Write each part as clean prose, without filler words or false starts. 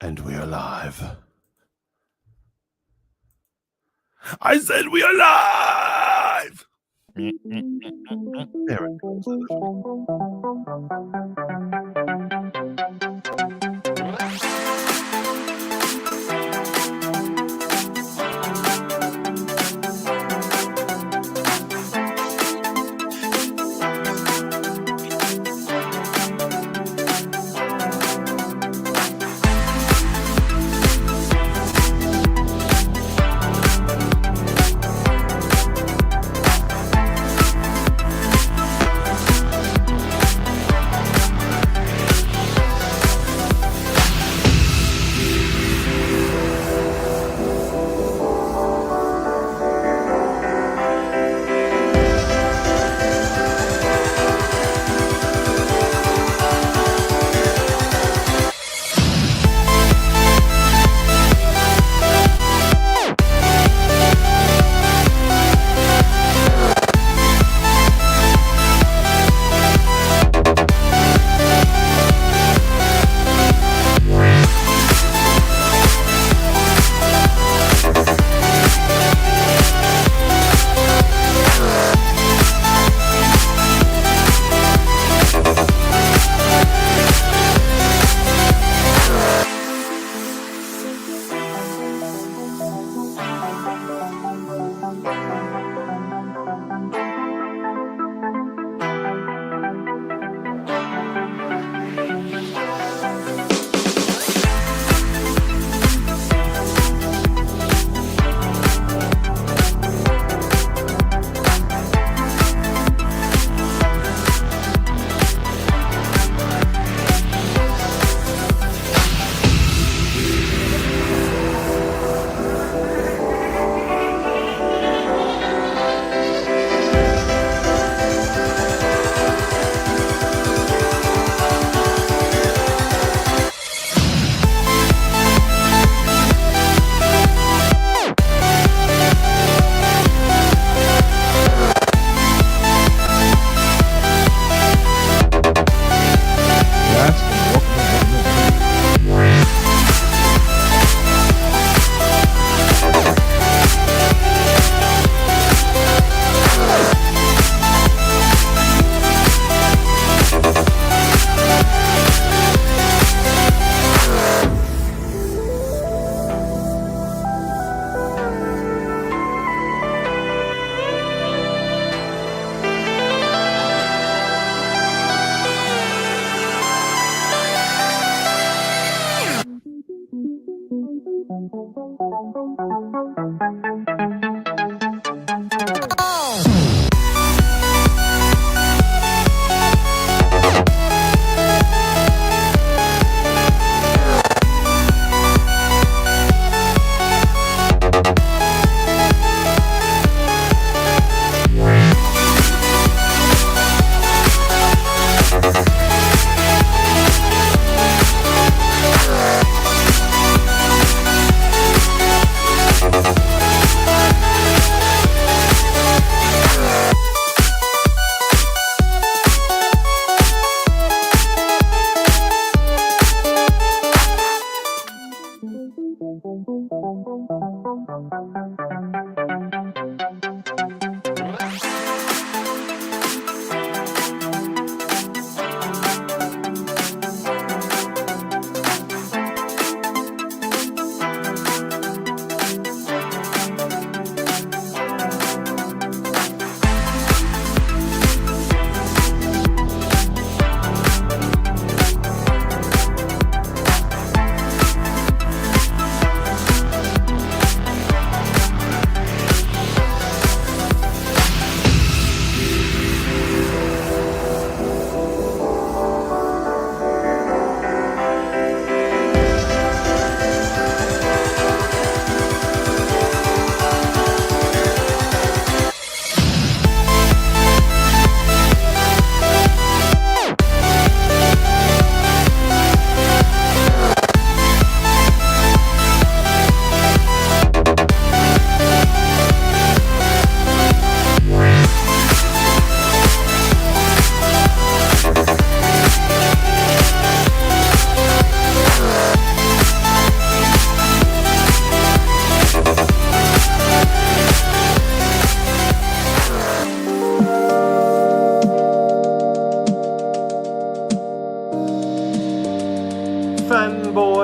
And we are live. I said we are live! There it goes.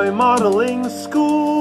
Boy Modeling School.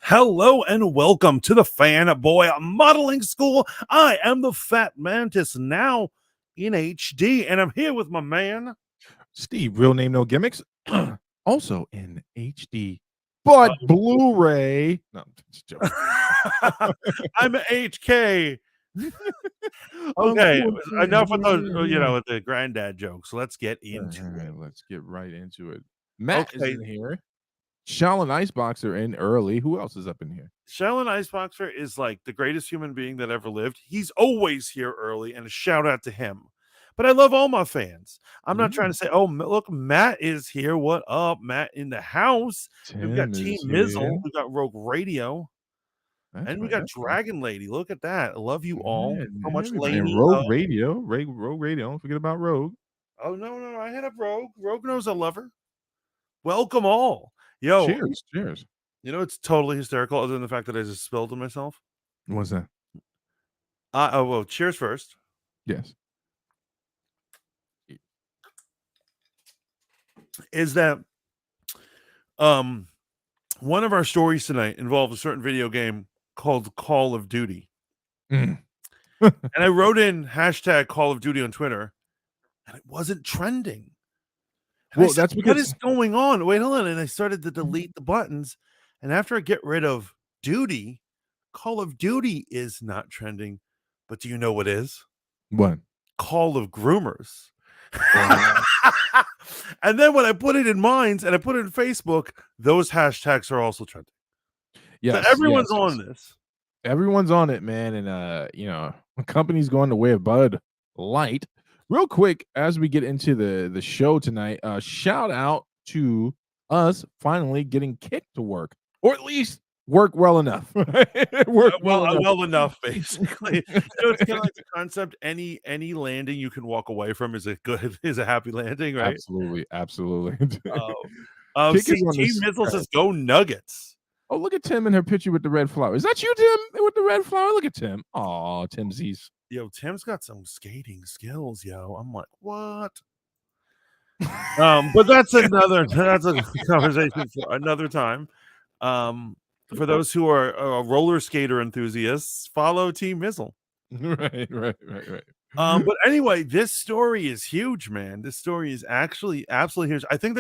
Hello and welcome to the Fanboy Modeling School. I am the Fat Mantis, now in HD, and I'm here with my man Steve, real name, no gimmicks. Also in HD, but Blu-ray. No, I'm just joking. I'm HK. Okay, enough with those, with the granddad jokes. Let's get into it. Let's get right into it. Matt is in here. Shaolin Iceboxer in early. Who else is up in here? Shaolin Iceboxer is like the greatest human being that ever lived. He's always here early, and a shout out to him. But I love all my fans. I'm not trying to say, oh, look, Matt is here. What up, Matt in the house? We've got Team Mizzle. We've got Rogue Radio. And we got Dragon Lady. Look at that. I love you all. So much Lady. Rogue Radio. Rogue Radio. Don't forget about Rogue. Oh, no. I hit up Rogue. Rogue knows I love her. Welcome all. Yo. Cheers. You know, it's totally hysterical other than the fact that I just spilled on myself. What's that? Well, cheers first. Yes. Is that one of our stories tonight involved a certain video game called Call of Duty. And I wrote in hashtag Call of Duty on Twitter, and it wasn't trending. And that's because what is going on? Wait, hold on. And I started to delete the buttons. And after I get rid of Duty, Call of Duty is not trending. But do you know what is? What? Call of Groomers. And then when I put it in Minds and I put it in Facebook, those hashtags are also trending. Yes, so everyone's on this. Everyone's on it, man. And company's going the way of Bud Light. Real quick, as we get into the show tonight, shout out to us finally getting kicked to work, or at least work well enough. well enough, basically. It's kind of like the concept: any landing you can walk away from is a happy landing, right? Absolutely. Team Mizzle says, "Go Nuggets." Oh, look at Tim and her picture with the red flower. Is that you, Tim, with the red flower? Look at Tim. Oh, Timsies. Yo, Tim's got some skating skills, yo. I'm like, what? But that's a conversation for another time. For those who are roller skater enthusiasts, follow Team Mizzle. Right. But anyway, this story is huge, man. This story is actually absolutely huge. I think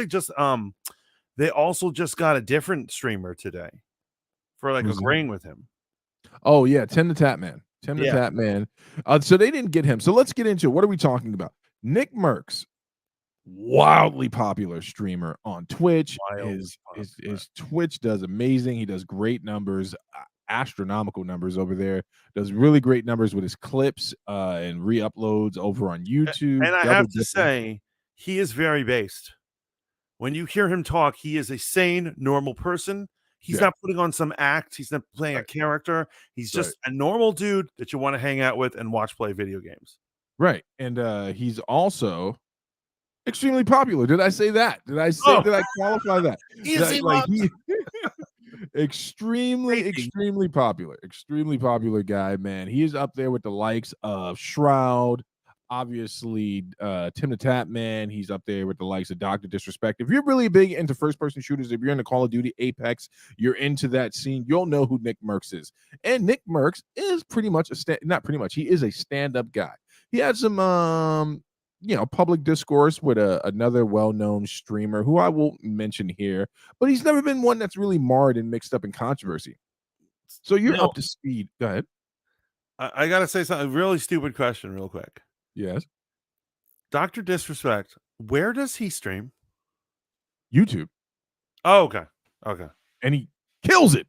they also just got a different streamer today for like agreeing with him. Oh yeah, Tim the Tap Man. Tap Man. So they didn't get him. So let's get into it. What are we talking about? NICMERCS, wildly popular streamer on Twitch. His Twitch does amazing. He does great numbers, astronomical numbers over there. Does really great numbers with his clips and re-uploads over on YouTube. And I have to say, he is very based. When you hear him talk, he is a sane, normal person. He's not putting on some act. He's not playing a character. He's just a normal dude that you want to hang out with and watch play video games. Right. And he's also extremely popular. Did I say that? Did I qualify that? Extremely popular guy, man. He is up there with the likes of Shroud, obviously Tim the Tap Man. He's up there with the likes of Dr. Disrespect. If you're really big into first-person shooters, if you're into Call of Duty, Apex, you're into that scene, you'll know who NICMERCS is. And NICMERCS is pretty much he is a stand-up guy. He had some public discourse with another well-known streamer who I won't mention here, but he's never been one that's really marred and mixed up in controversy. So you're up to speed. Go ahead. I gotta say something. Really stupid question, real quick. Yes. Dr. Disrespect, where does he stream? YouTube. Oh, okay. Okay. And he kills it.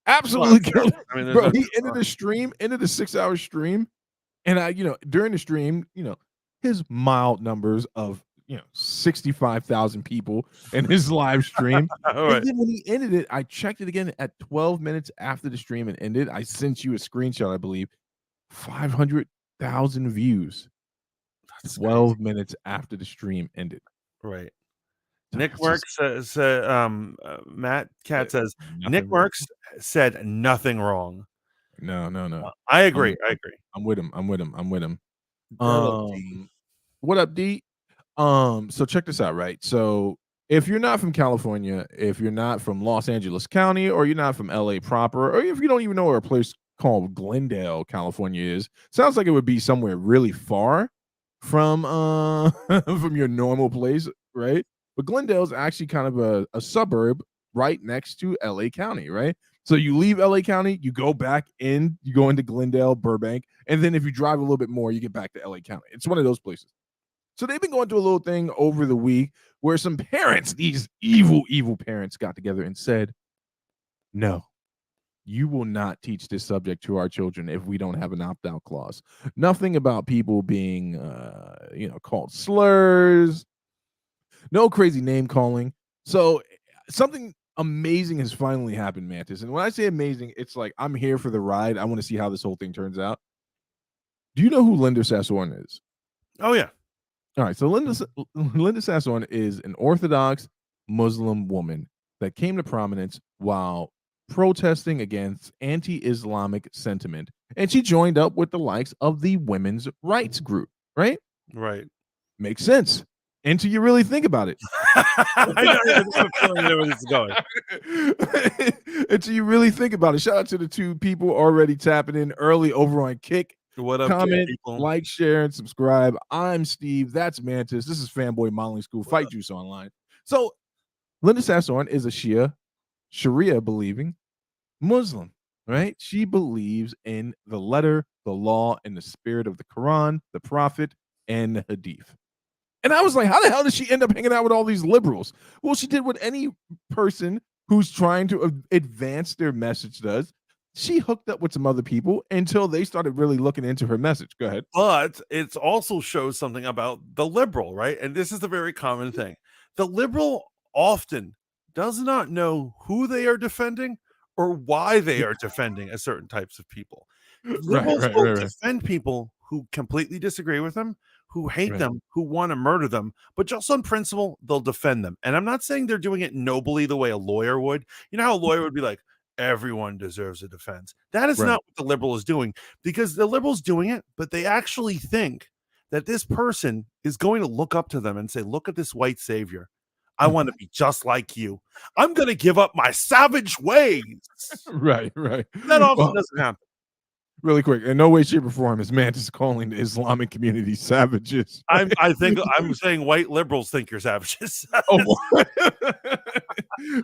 Absolutely kills it. I mean, Bro, he ended the 6-hour stream. And during the stream, his mild numbers of 65,000 people in his live stream. Right. And then when he ended it, I checked it again at 12 minutes after the stream and ended. I sent you a screenshot, I believe. 500,000 views. That's 12 minutes after the stream ended. Right. NICMERCS says, Matt Cat says, NICMERCS said nothing wrong. No. I agree. I'm with him. What up, D? So check this out, right? So if you're not from California, if you're not from Los Angeles County, or you're not from LA proper, or if you don't even know where a place called Glendale, California is, sounds like it would be somewhere really far from from your normal place, right? But Glendale is actually kind of a suburb right next to LA County, right? So you leave LA County, you go back in, you go into Glendale, Burbank, and then if you drive a little bit more, you get back to LA County. It's one of those places. So they've been going through a little thing over the week where some parents, these evil parents, got together and said, no, you will not teach this subject to our children if we don't have an opt-out clause. Nothing about people being, called slurs. No crazy name calling. So something amazing has finally happened, Mantis. And when I say amazing, it's like I'm here for the ride. I want to see how this whole thing turns out. Do you know who Linda Sassoon is? Oh, yeah. All right. So Linda Sassoon is an Orthodox Muslim woman that came to prominence while protesting against anti-Islamic sentiment. And she joined up with the likes of the women's rights group, right? Right. Makes sense. Until you really think about it. I know where this is going. Until you really think about it. Shout out to the two people already tapping in early over on Kick. What up, comment, people? like, share, and subscribe. I'm Steve. That's Mantis. This is Fanboy Modeling School. Fight Juice Online. So Linda Sassoon is a Sharia believing Muslim, right? She believes in the letter, the law, and the spirit of the Quran, the Prophet, and the Hadith. And I was like, how the hell did she end up hanging out with all these liberals? Well, she did what any person who's trying to advance their message does. She hooked up with some other people until they started really looking into her message. Go ahead. But it also shows something about the liberal, right? And this is a very common thing. The liberal often does not know who they are defending or why they are defending a certain types of people. Liberals will defend people who completely disagree with them, who hate them, who want to murder them, but just on principle, they'll defend them. And I'm not saying they're doing it nobly the way a lawyer would. You know how a lawyer would be like, everyone deserves a defense. That is not what the liberal is doing, because the liberal's doing it, but they actually think that this person is going to look up to them and say, look at this white savior. I want to be just like you. I'm going to give up my savage ways. Right. That often doesn't happen. Really quick, in no way, shape, or form is Mantis calling the Islamic community savages. I think I'm saying white liberals think you're savages.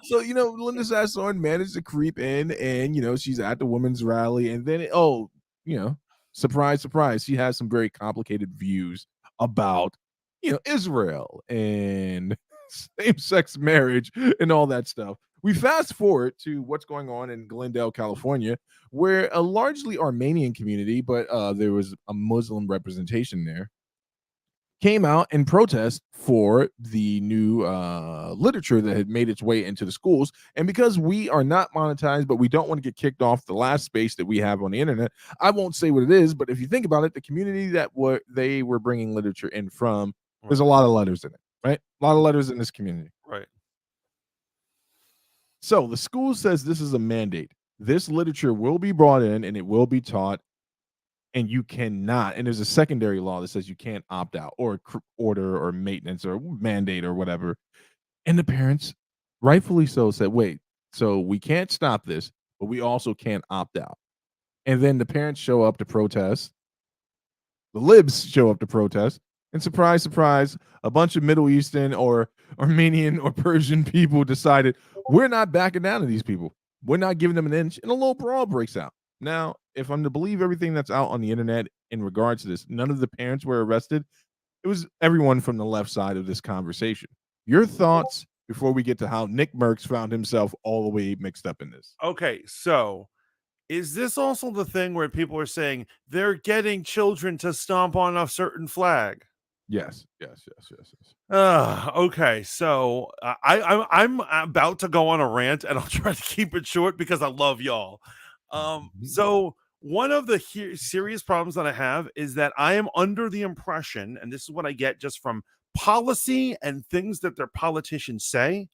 So, Linda Sassoon managed to creep in and, she's at the women's rally. And then, surprise, surprise, she has some very complicated views about, Israel and same-sex marriage and all that stuff. We fast forward to what's going on in Glendale, California, where a largely Armenian community, but there was a Muslim representation there, came out and protest for the new literature that had made its way into the schools. And because we are not monetized, but we don't want to get kicked off the last space that we have on the internet, I won't say what it is, but if you think about it, the community that they were bringing literature in from, there's a lot of letters in it, right? A lot of letters in this community. Right. So the school says this is a mandate. This literature will be brought in and it will be taught, and you cannot. And there's a secondary law that says you can't opt out or order or maintenance or mandate or whatever. And the parents, rightfully so, said, wait, so we can't stop this, but we also can't opt out. And then the parents show up to protest. The libs show up to protest. And surprise, surprise, a bunch of Middle Eastern or Armenian or Persian people decided we're not backing down to these people. We're not giving them an inch, and a little brawl breaks out. Now, if I'm to believe everything that's out on the internet in regards to this, none of the parents were arrested. It was everyone from the left side of this conversation. Your thoughts before we get to how NICMERCS found himself all the way mixed up in this? Okay, so is this also the thing where people are saying they're getting children to stomp on a certain flag? Yes, yes, yes, yes, yes. Okay, so I'm about to go on a rant, and I'll try to keep it short because I love y'all. So one of the serious problems that I have is that I am under the impression, and this is what I get just from policy and things that their politicians say,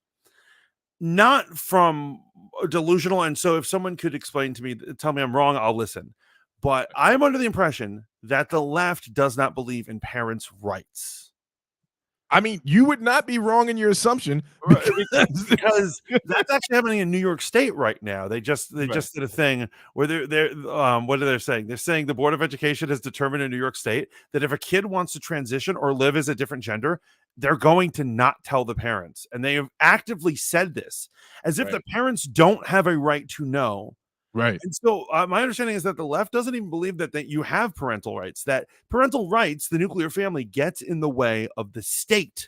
not from delusional. And so if someone could explain to me, tell me I'm wrong, I'll listen. But I'm under the impression that the left does not believe in parents' rights. I mean, you would not be wrong in your assumption because that's actually happening in New York State right now. They just did a thing where they're what are they saying? They're saying the Board of Education has determined in New York State that if a kid wants to transition or live as a different gender, they're going to not tell the parents. And they have actively said this as if the parents don't have a right to know. Right. And so my understanding is that the left doesn't even believe that you have parental rights, that parental rights, the nuclear family, gets in the way of the state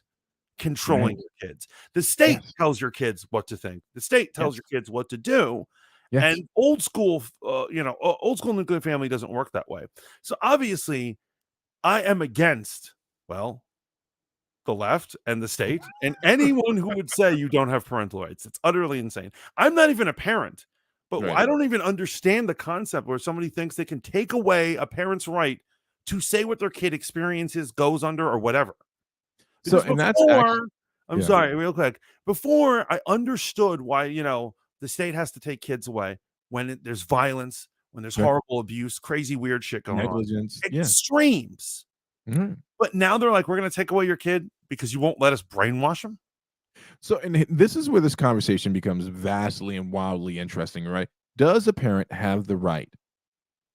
controlling your kids. The state tells your kids what to think. The state tells your kids what to do. And old school, old school nuclear family doesn't work that way. So obviously, I am against, well, the left and the state and anyone who would say you don't have parental rights. It's utterly insane. I'm not even a parent. But I don't even understand the concept where somebody thinks they can take away a parent's right to say what their kid experiences, goes under, or whatever. Because so, and that's actually, I'm sorry, real quick. Before I understood why, the state has to take kids away when there's violence, when there's horrible abuse, crazy, weird shit going negligence, on. Extremes. But now they're like, we're going to take away your kid because you won't let us brainwash them. So, and this is where this conversation becomes vastly and wildly interesting, right? Does a parent have the right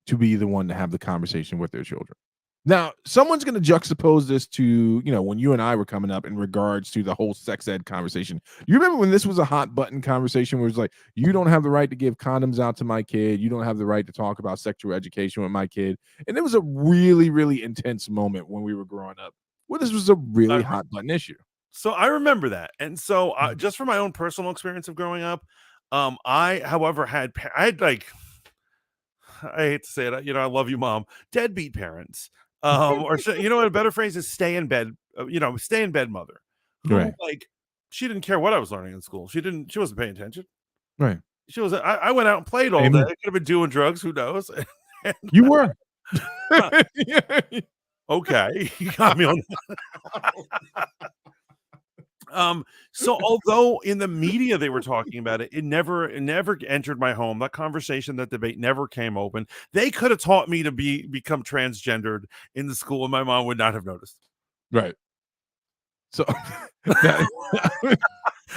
to be the one to have the conversation with their children? Now, someone's going to juxtapose this to, when you and I were coming up in regards to the whole sex ed conversation. You remember when this was a hot button conversation where it's like, you don't have the right to give condoms out to my kid. You don't have the right to talk about sexual education with my kid. And it was a really, really intense moment when we were growing up where this was a really hot button issue. So I remember that. And so just from my own personal experience of growing up, I, however, I hate to say it, I love you, Mom, deadbeat parents. Or, what a better phrase is stay in bed, stay in bed mother. Who, she didn't care what I was learning in school. She wasn't paying attention. Right. She was, I went out and played all day. I could have been doing drugs. Who knows? You were. Okay. You got me on so although in the media they were talking about it, it never entered my home. That conversation, that debate never came open. They could have taught me to become transgendered in the school and my mom would not have noticed. Right. So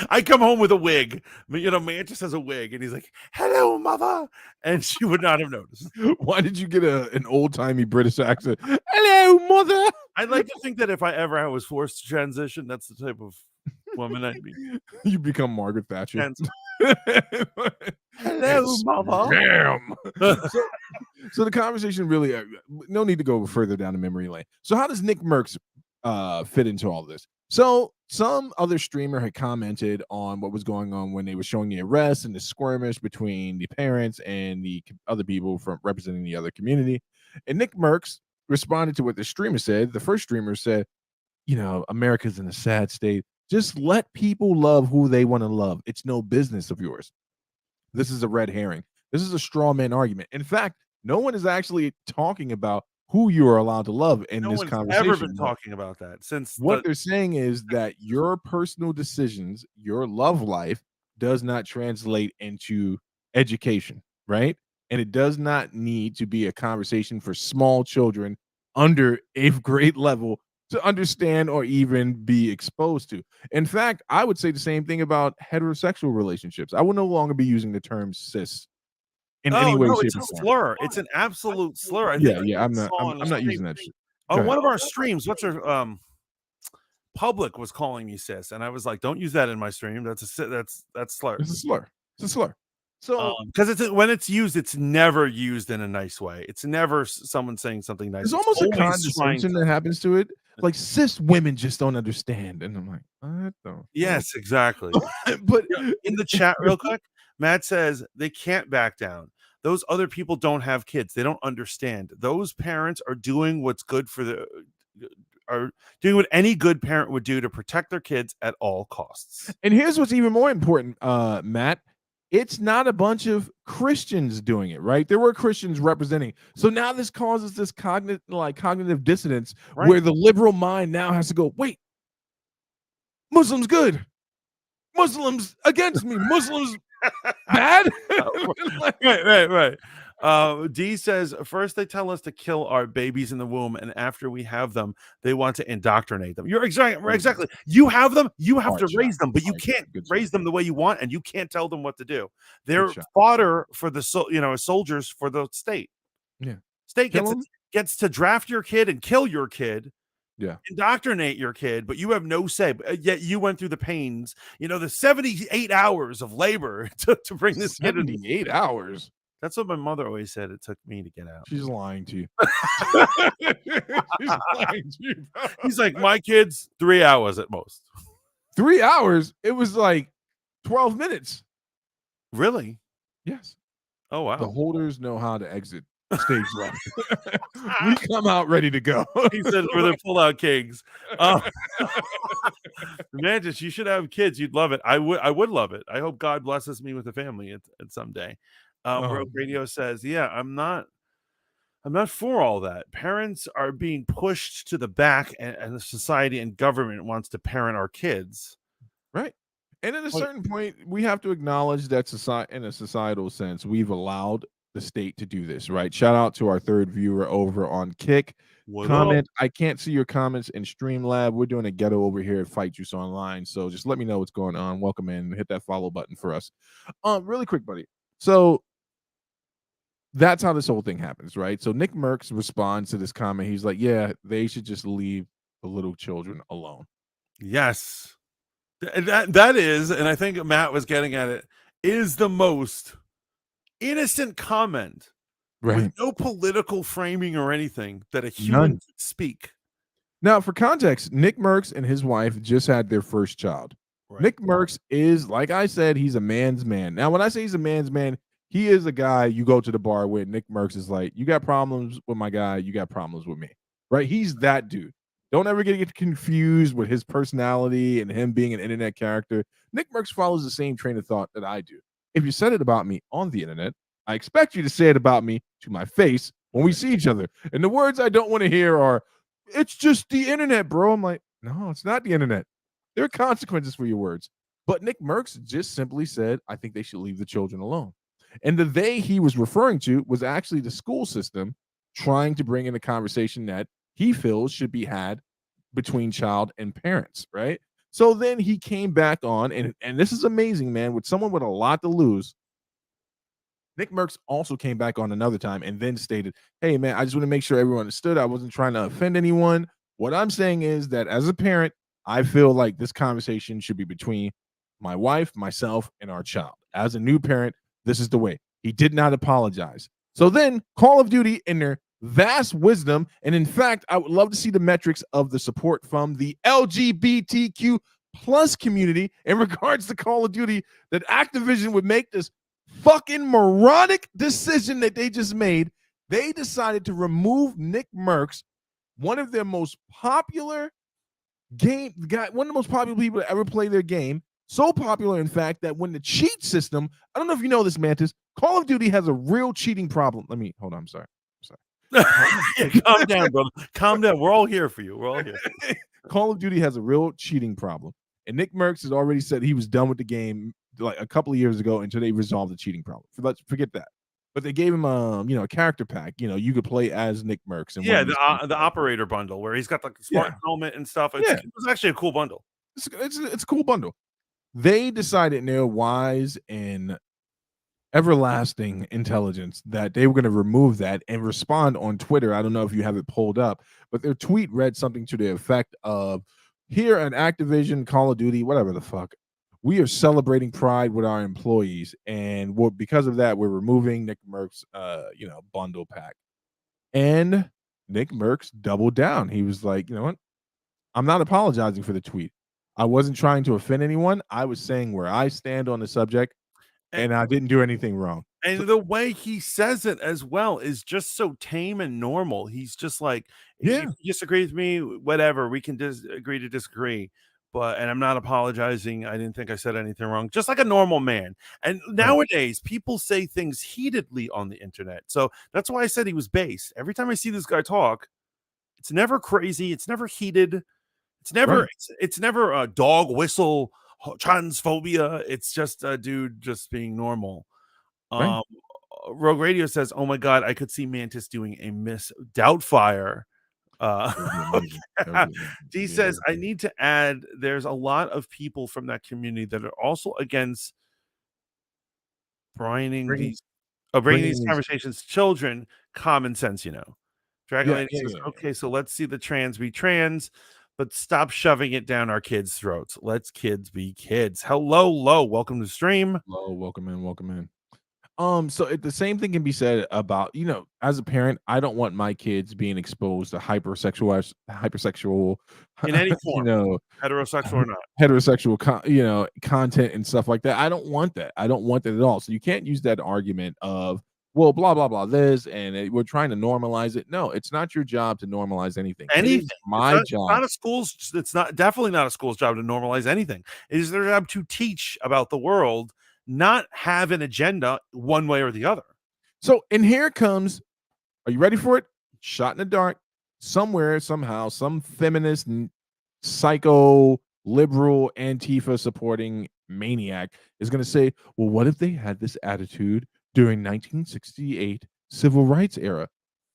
I come home with a wig. Mantis has a wig and he's like, "Hello, mother," and she would not have noticed. Why did you get an old-timey British accent? "Hello, mother." I'd like to think that if I ever was forced to transition, that's the type of woman I'd be. You become Margaret Thatcher. Hello, mother. Damn. So the conversation really, no need to go further down the memory lane. So how does NICMERCS fit into all this? So some other streamer had commented on what was going on when they were showing the arrest and the skirmish between the parents and the other people from representing the other community. And NICMERCS responded to what the streamer said. The first streamer said, America's in a sad state. Just let people love who they want to love. It's no business of yours. This is a red herring. This is a straw man argument. In fact, no one is actually talking about who you are allowed to love in this conversation. No one's ever been talking about that since. What they're saying is that your personal decisions, your love life, does not translate into education, right? And it does not need to be a conversation for small children under 8th grade level to understand or even be exposed to. In fact, I would say the same thing about heterosexual relationships. I will no longer be using the term cis in any way, shape, it's a slur. It's an absolute slur. I'm not using that shit. On one of our streams, what's her Public was calling me sis, and I was like, "Don't use that in my stream. That's slur. It's a slur. It's a slur. So because when it's used, it's never used in a nice way. It's never someone saying something nice. There's almost a condescension that happens to it. Like cis women just don't understand, and I'm like, what the? Yes, exactly. But in the chat, real quick, Matt says they can't back down. Those other people don't have kids. They don't understand. Those parents are doing what's good for are doing what any good parent would do to protect their kids at all costs. And here's what's even more important, Matt. It's not a bunch of Christians doing it, right? There were Christians representing. So now this causes this cognitive dissonance where the liberal mind now has to go, wait, Muslims good. Muslims against me. Muslims bad. Right. D says, first they tell us to kill our babies in the womb, and after we have them, they want to indoctrinate them. You're exactly. You have them, you have to raise them, but you can't raise them the way you want, and you can't tell them what to do. They're fodder for the soldiers for the state. Yeah, state gets to draft your kid and kill your kid. Yeah, indoctrinate your kid, but you have no say. Yet you went through the pains, the 78 hours of labor to bring this kid in. 78 hours. That's what my mother always said it took me to get out. She's lying to you. She's lying to you. He's like, my kids, 3 hours at most. 3 hours? It was like 12 minutes. Really? Yes. Oh, wow. The holders know how to exit stage left. We come out ready to go. He said we're the pull-out kings. Mantis, you should have kids. You'd love it. I would love it. I hope God blesses me with a family at someday. Rogue Radio says, yeah, I'm not for all that. Parents are being pushed to the back, and the society and government wants to parent our kids. Right. And at a certain point, we have to acknowledge that in a societal sense, we've allowed the state to do this, right? Shout out to our third viewer over on Kick. Comment. I can't see your comments in Streamlab. We're doing a ghetto over here at Fight Juice Online. So just let me know what's going on. Welcome in. Hit that follow button for us. Really quick, buddy. So that's how this whole thing happens, right? So NICMERCS responds to this comment. He's like, yeah, they should just leave the little children alone. Yes. That is, and I think Matt was getting at it, is the most innocent comment, with no political framing or anything that a human could speak. Now, for context, NICMERCS and his wife just had their first child. NICMERCS is, like I said, he's a man's man. Now, when I say he's a man's man, he is a guy you go to the bar with. NICMERCS is like, you got problems with my guy, you got problems with me, right? He's that dude. Don't ever get confused with his personality and him being an internet character. NICMERCS follows the same train of thought that I do. If you said it about me on the internet, I expect you to say it about me to my face when we see each other. And the words I don't want to hear are, it's just the internet, bro. I'm like, no, it's not the internet. There are consequences for your words. But NICMERCS just simply said, I think they should leave the children alone. And the they he was referring to was actually the school system trying to bring in a conversation that he feels should be had between child and parents, right? So then he came back on, and this is amazing, man, with someone with a lot to lose. NICMERCS also came back on another time and then stated, hey, man, I just want to make sure everyone understood. I wasn't trying to offend anyone. What I'm saying is that as a parent, I feel like this conversation should be between my wife, myself, and our child. As a new parent, this is the way. He did not apologize. So then Call of Duty, in their vast wisdom, and in fact, I would love to see the metrics of the support from the LGBTQ plus community in regards to Call of Duty, that Activision would make this fucking moronic decision that they just made. They decided to remove NICMERCS, one of their most popular one of the most popular people to ever play their game. So popular, in fact, that when the cheat system, I don't know if you know this, Mantis, Call of Duty has a real cheating problem. Hold on, I'm sorry. Calm down, brother. Calm down. We're all here for you. We're all here. Call of Duty has a real cheating problem. And NICMERCS has already said he was done with the game like a couple of years ago until they resolved the cheating problem. Let's forget that. But they gave him a character pack. You could play as NICMERCS. And the operator bundle where he's got the smart helmet and stuff. It was actually a cool bundle. It's a cool bundle. They decided in their wise and everlasting intelligence that they were going to remove that and respond on Twitter. I don't know if you have it pulled up, but their tweet read something to the effect of, here at Activision, Call of Duty, whatever the fuck, we are celebrating Pride with our employees, and because of that, we're removing NICMERCS, bundle pack. And NICMERCS doubled down. He was like, you know what? I'm not apologizing for the tweet. I wasn't trying to offend anyone. I was saying where I stand on the subject, and I didn't do anything wrong. And the way he says it as well is just so tame and normal. He's just like, if you disagree with me, whatever, we can agree to disagree. And I'm not apologizing. I didn't think I said anything wrong. Just like a normal man. And nowadays, people say things heatedly on the internet. So that's why I said he was base. Every time I see this guy talk, it's never crazy. It's never heated. It's never, it's never a dog whistle, transphobia. It's just a dude just being normal. Rogue Radio says, "Oh my god, I could see Mantis doing a Miss Doubtfire." D says, "I need to add, there's a lot of people from that community that are also against bringing these conversations to children. Common sense, you know." Dragon Lady says, "Okay, so let's see the trans be trans, but stop shoving it down our kids' throats. Let's kids be kids." Hello, Low. Welcome to the stream. Hello, welcome in. So the same thing can be said about, as a parent, I don't want my kids being exposed to hypersexual in any form, heterosexual or not, heterosexual, content and stuff like that. I don't want that. I don't want that at all. So you can't use that argument of, well, blah blah blah this, and we're trying to normalize it. No, it's not your job to normalize anything. Anything. My job. It's not a school's. It's definitely not a school's job to normalize anything. It is their job to teach about the world, not have an agenda one way or the other. So, and here comes, are you ready for it? Shot in the dark, somewhere, somehow, some feminist, psycho, liberal, Antifa supporting maniac is going to say, well, what if they had this attitude during 1968 civil rights era?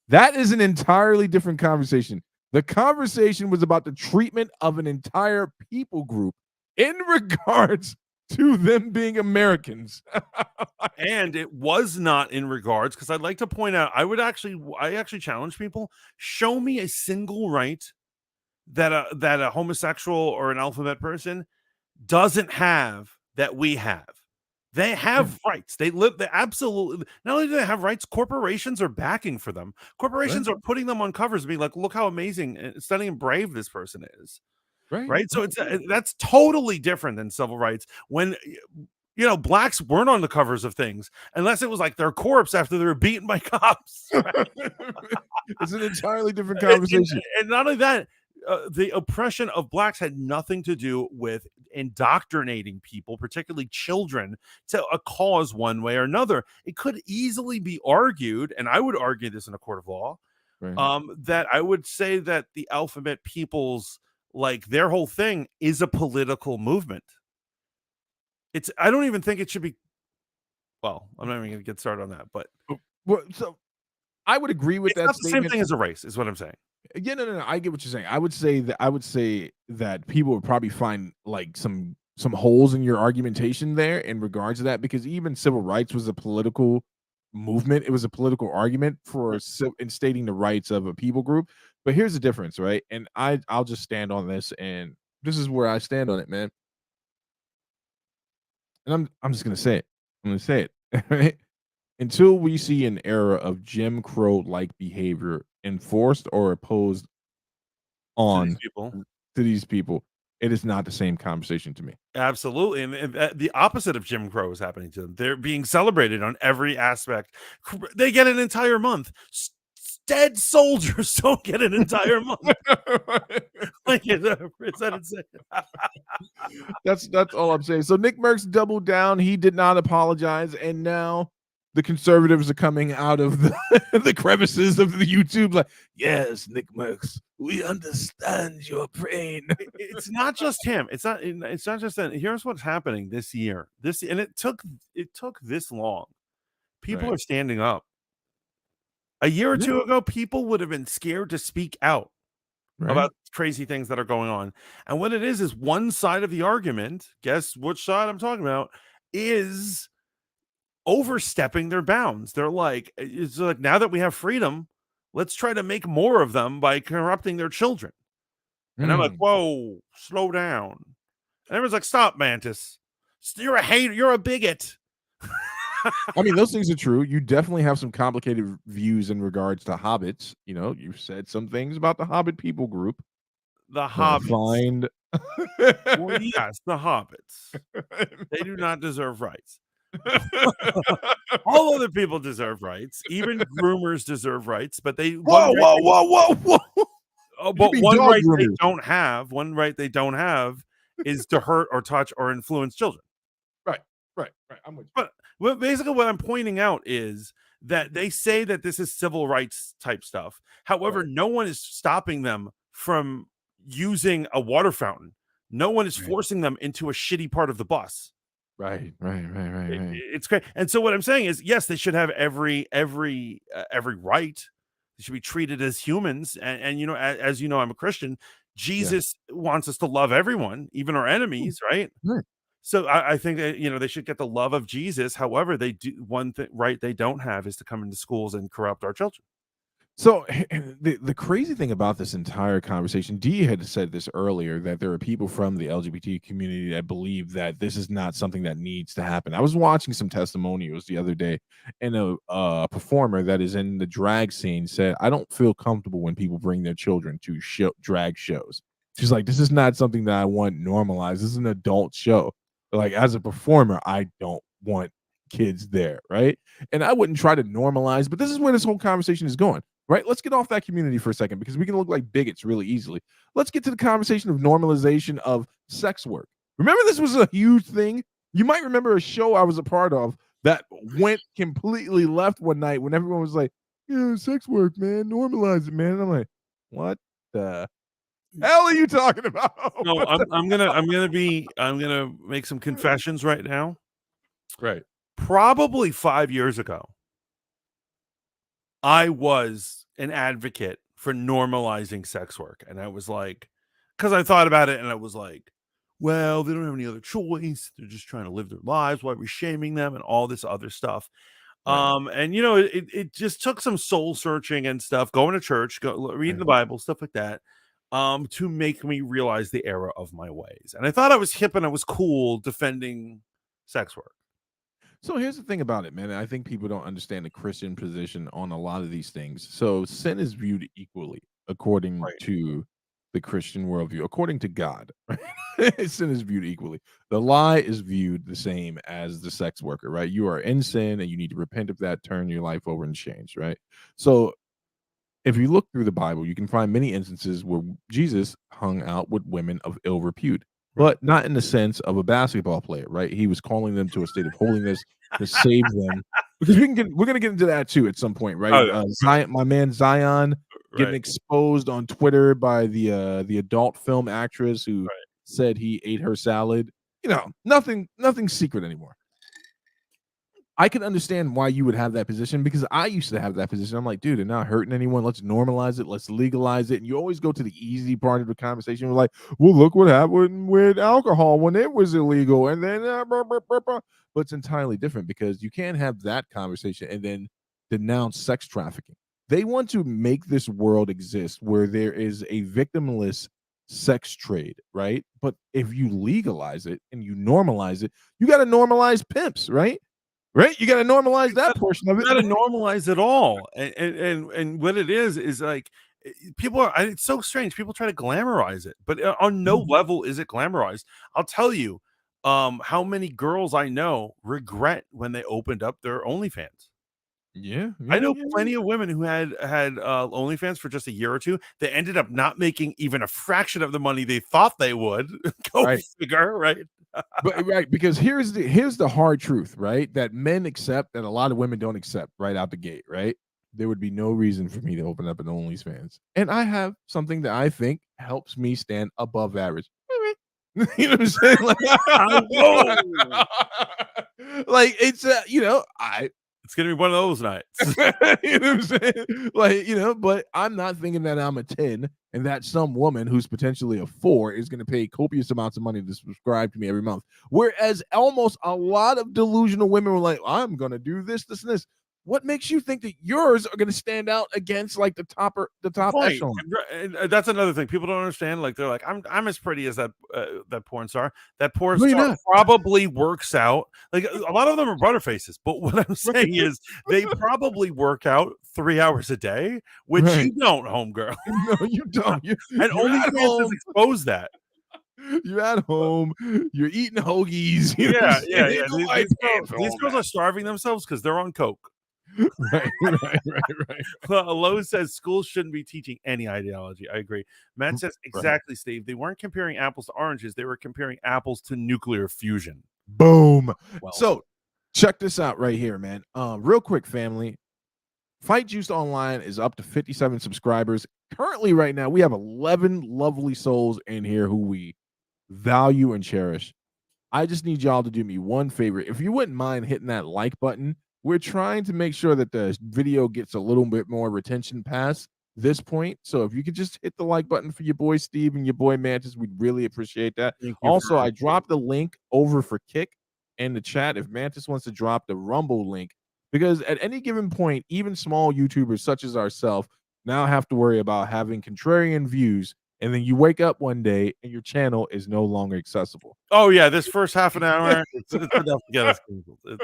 That is an entirely different conversation. The conversation was about the treatment of an entire people group in regards to them being Americans. And it was not in regards, because I'd like to point out, I actually challenge people, show me a single right that a homosexual or an alphabet person doesn't have that we have. They have rights. They absolutely, not only do they have rights, corporations are backing for them. Corporations are putting them on covers and being like, look how amazing and stunning and brave this person is. Right. So that's totally different than civil rights. When blacks weren't on the covers of things unless it was like their corpse after they were beaten by cops. Right? It's an entirely different conversation. And not only that, the oppression of blacks had nothing to do with indoctrinating people, particularly children, to a cause one way or another. It could easily be argued, and I would argue this in a court of law, that I would say that the alphabet peoples, like, their whole thing is a political movement. I don't even think it should be. Well, I'm not even going to get started on that, but so I would agree with that. It's not the same thing as a race, is what I'm saying. Yeah, no. I get what you're saying. I would say that people would probably find like some holes in your argumentation there in regards to that, because even civil rights was a political movement. It was a political argument for instating the rights of a people group. But here's the difference, right? And I'll just stand on this, and this is where I stand on it, man. And I'm just gonna say it. I'm gonna say it. Right? Until we see an era of Jim Crow-like behavior enforced or opposed to these people, it is not the same conversation to me. Absolutely. And the opposite of Jim Crow is happening to them. They're being celebrated on every aspect. They get an entire month. Dead soldiers don't get an entire month. Like, is that insane? That's all I'm saying. So NICMERCS doubled down. He did not apologize, and now the conservatives are coming out of the crevices of the YouTube like, yes, NICMERCS, we understand your pain. It's not just him. It's not just that. Here's what's happening this year. And it took this long. People are standing up. A year or two ago, people would have been scared to speak out about crazy things that are going on. And what it is one side of the argument, guess which side I'm talking about, is overstepping their bounds. They're like, it's like, now that we have freedom, let's try to make more of them by corrupting their children. And I'm like, whoa, slow down. And everyone's like, stop, Mantis. You're a hater. You're a bigot. I mean, those things are true. You definitely have some complicated views in regards to hobbits. You know, you've said some things about the Hobbit people group. The hobbits. Find... Well, yes, the hobbits. They do not deserve rights. All other people deserve rights. Even groomers deserve rights, but they whoa. Oh, but one right they don't have is to hurt or touch or influence children. Right. I'm with you. But basically what I'm pointing out is that they say that this is civil rights type stuff. However, no one is stopping them from using a water fountain. No one is forcing them into a shitty part of the bus. Right. It's great. And so what I'm saying is, yes, they should have every right. They should be treated as humans. And you know, as you know, I'm a Christian. Jesus wants us to love everyone, even our enemies, right? So I think that, you know, they should get the love of Jesus. However, they do one thing right they don't have is to come into schools and corrupt our children. So the crazy thing about this entire conversation, Dee had said this earlier, that there are people from the LGBT community that believe that this is not something that needs to happen. I was watching some testimonials the other day, and a performer that is in the drag scene said, I don't feel comfortable when people bring their children to drag shows. She's like, this is not something that I want normalized. This is an adult show. Like, as a performer, I don't want kids there, right? And I wouldn't try to normalize, but this is where this whole conversation is going. Right? Let's get off that community for a second, because we can look like bigots really easily. Let's get to the conversation of normalization of sex work. Remember, this was a huge thing. You might remember a show I was a part of that went completely left one night when everyone was like, yeah, sex work, man, normalize it, man. And I'm like, what the hell are you talking about? No, I'm gonna make some confessions right now. Right. Probably 5 years ago, I was an advocate for normalizing sex work. And I was like, because I thought about it and I was like, well, they don't have any other choice. They're just trying to live their lives. Why are we shaming them and all this other stuff? Right. And you know, it just took some soul searching and stuff, going to church, reading the Bible, stuff like that, to make me realize the error of my ways. And I thought I was hip and I was cool defending sex work. So here's the thing about it, man. I think people don't understand the Christian position on a lot of these things. So sin is viewed equally according to the Christian worldview, according to God. Right? Sin is viewed equally. The lie is viewed the same as the sex worker, right? You are in sin and you need to repent of that, turn your life over and change, right? So if you look through the Bible, you can find many instances where Jesus hung out with women of ill repute, but not in the sense of a basketball player, right? He was calling them to a state of holiness to save them. Because we're going to get into that too at some point, right? Oh, yeah. Zion, my man Zion, getting exposed on Twitter by the adult film actress who said he ate her salad. You know, nothing secret anymore. I can understand why you would have that position, because I used to have that position. I'm like, dude, they're not hurting anyone. Let's normalize it. Let's legalize it. And you always go to the easy part of the conversation. We're like, well, look what happened with alcohol when it was illegal. And then, but it's entirely different, because you can't have that conversation and then denounce sex trafficking. They want to make this world exist where there is a victimless sex trade, right? But if you legalize it and you normalize it, you got to normalize pimps, right? Right, you got to normalize that portion of it. You got to normalize it all, and what it is like, people are. It's so strange. People try to glamorize it, but on no level is it glamorized. I'll tell you, how many girls I know regret when they opened up their OnlyFans. Yeah, I know plenty of women who had OnlyFans for just a year or two. They ended up not making even a fraction of the money they thought they would. Go figure, right? But because here's the hard truth, right? That men accept that a lot of women don't accept right out the gate, right? There would be no reason for me to open up an OnlyFans, and I have something that I think helps me stand above average. You know what I'm saying? Like, like it's you know, It's gonna be one of those nights. You know what I'm saying? Like, but I'm not thinking that I'm a 10 and that some woman who's potentially a 4 is going to pay copious amounts of money to subscribe to me every month. Whereas almost a lot of delusional women were like, I'm going to do this, this, and this. What makes you think that yours are going to stand out against like the top Right. echelon? And that's another thing people don't understand. Like they're like, I'm as pretty as that porn star. That porn No, you're star not. probably works out. Like a lot of them are butterfaces. But what I'm saying is they probably work out 3 hours a day, which Right. you don't, homegirl. No, you don't. And You're OnlyFans at has home. exposed that. You're at home. You're eating hoagies. You know what I'm Yeah. saying? These girls are starving themselves because they're on coke. Right. Lowe says schools shouldn't be teaching any ideology. I agree. Matt says exactly, Steve. They weren't comparing apples to oranges. They were comparing apples to nuclear fusion. Boom. Well, So check this out right here, man. Real quick, family. Fight Juice Online is up to 57 subscribers. Currently, right now, we have 11 lovely souls in here who we value and cherish. I just need y'all to do me one favor. If you wouldn't mind hitting that like button, we're trying to make sure that the video gets a little bit more retention past this point. So if you could just hit the like button for your boy Steve and your boy Mantis, we'd really appreciate that. Also, I dropped the link over for Kick in the chat if Mantis wants to drop the Rumble link, because at any given point, even small YouTubers such as ourselves now have to worry about having contrarian views, and then you wake up one day and your channel is no longer accessible. Oh yeah, this first half an hour, it's enough to get us canceled. But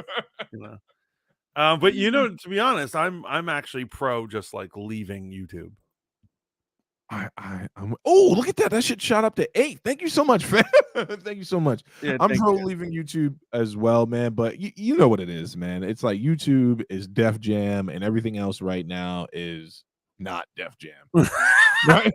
to be honest, I'm actually pro just like leaving YouTube. Oh, look at that! That shit shot up to 8. Thank you so much, fam. Thank you so much. Yeah, I'm pro leaving YouTube as well, man. But you know what it is, man. It's like YouTube is Def Jam, and everything else right now is not Def Jam. Right?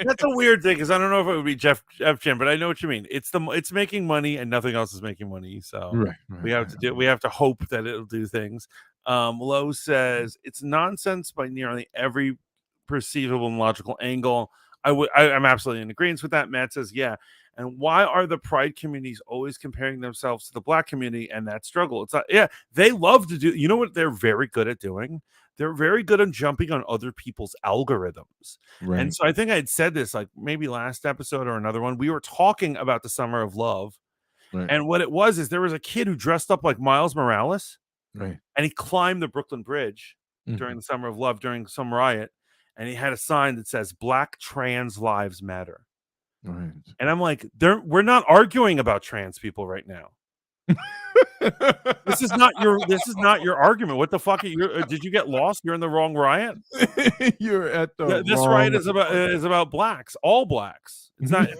That's a weird thing because I don't know if it would be Def Jam, but I know what you mean. It's making money and nothing else is making money. So we have to hope that it'll do things. Lowe says it's nonsense by nearly every perceivable and logical angle. I'm absolutely in agreement with that. Matt says, yeah. And why are the pride communities always comparing themselves to the black community and that struggle? It's not, they love to do, you know what they're very good at doing? They're very good on jumping on other people's algorithms. Right. And so I think I had said this like maybe last episode or another one. We were talking about the Summer of Love. Right. And what it was is there was a kid who dressed up like Miles Morales. Right. And he climbed the Brooklyn Bridge during the Summer of Love during some riot. And he had a sign that says Black Trans Lives Matter. Right. And I'm like, we're not arguing about trans people right now. This is not your argument. What the fuck are you? Did you get lost? You're in the wrong riot. You're at the this riot is about blacks, all blacks. It's not.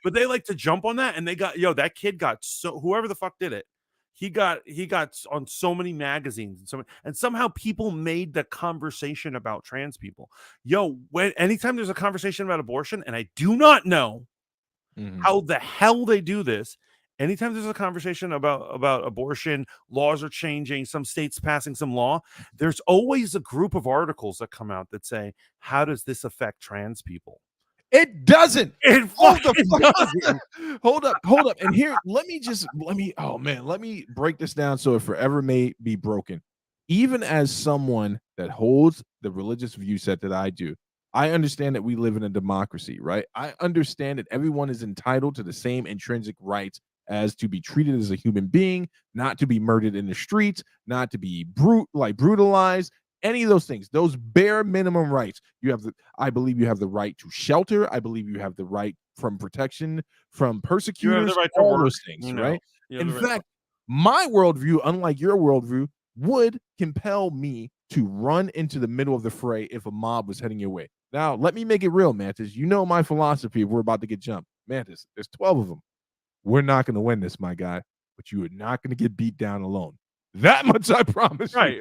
But they like to jump on that, and they got that kid got whoever the fuck did it. He got on so many magazines and somehow people made the conversation about trans people. Anytime there's a conversation about abortion, and I do not know how the hell they do this. Anytime there's a conversation about abortion, laws are changing, some states passing some law, there's always a group of articles that come out that say, how does this affect trans people? It doesn't. Hold up. And here, let me break this down so it forever may be broken. Even as someone that holds the religious view set that I do, I understand that we live in a democracy, right? I understand that everyone is entitled to the same intrinsic rights as to be treated as a human being, not to be murdered in the streets, not to be brutalized, any of those things, those bare minimum rights. I believe you have the right to shelter. I believe you have the right from protection from persecutors. You have the right to all those things, right? In fact, my worldview, unlike your worldview, would compel me to run into the middle of the fray if a mob was heading your way. Now, let me make it real, Mantis. You know my philosophy if we're about to get jumped. Mantis, there's 12 of them. We're not going to win this, my guy, but you are not going to get beat down alone. That much I promise. Right.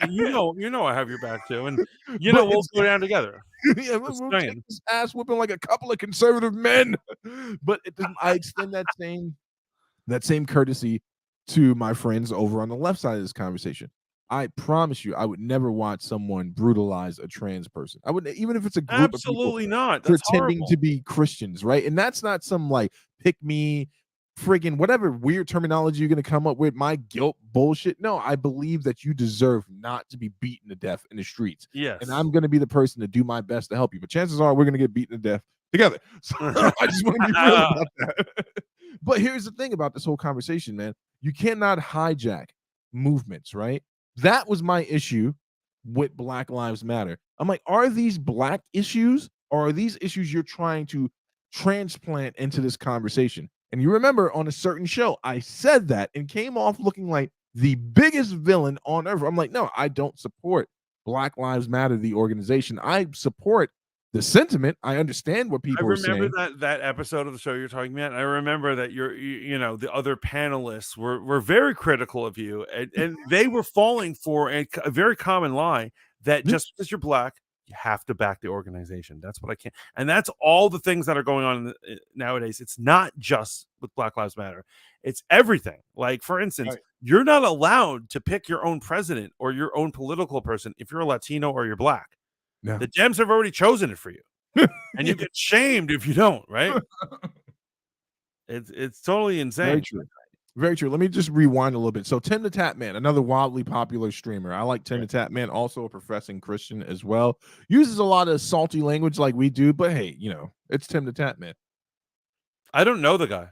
You know I have your back too. And we'll go down together. Yeah, we'll take this ass whooping like a couple of conservative men. But I extend that same courtesy to my friends over on the left side of this conversation. I promise you, I would never watch someone brutalize a trans person. I wouldn't, even if it's a group absolutely of people not. That's pretending horrible. to be Christians, right? And that's not some like pick me friggin' whatever weird terminology you're gonna come up with, my guilt bullshit. No, I believe that you deserve not to be beaten to death in the streets. Yes. And I'm gonna be the person to do my best to help you. But chances are we're gonna get beaten to death together. So I just want to be real about that. But here's the thing about this whole conversation, man. You cannot hijack movements, right? That was my issue with Black Lives Matter. I'm like, are these black issues or are these issues you're trying to transplant into this conversation? And you remember on a certain show, I said that and came off looking like the biggest villain on earth. I'm like, no, I don't support Black Lives Matter, the organization. I support the sentiment. I understand what people are saying. That episode of the show you're talking about. I remember that you know, the other panelists were very critical of you, and they were falling for a very common lie that just because you're black, you have to back the organization. That's what I can't. And that's all the things that are going on nowadays. It's not just with Black Lives Matter. It's everything. Like, for instance, you're not allowed to pick your own president or your own political person if you're a Latino or you're black. Yeah. The Dems have already chosen it for you. And you get shamed if you don't, right? It's totally insane. Very true. Very true. Let me just rewind a little bit. So Tim the Tap Man, another wildly popular streamer. I like Tim the Tap Man, also a professing Christian as well. Uses a lot of salty language like we do, but hey, you know, it's Tim the Tap Man. I don't know the guy.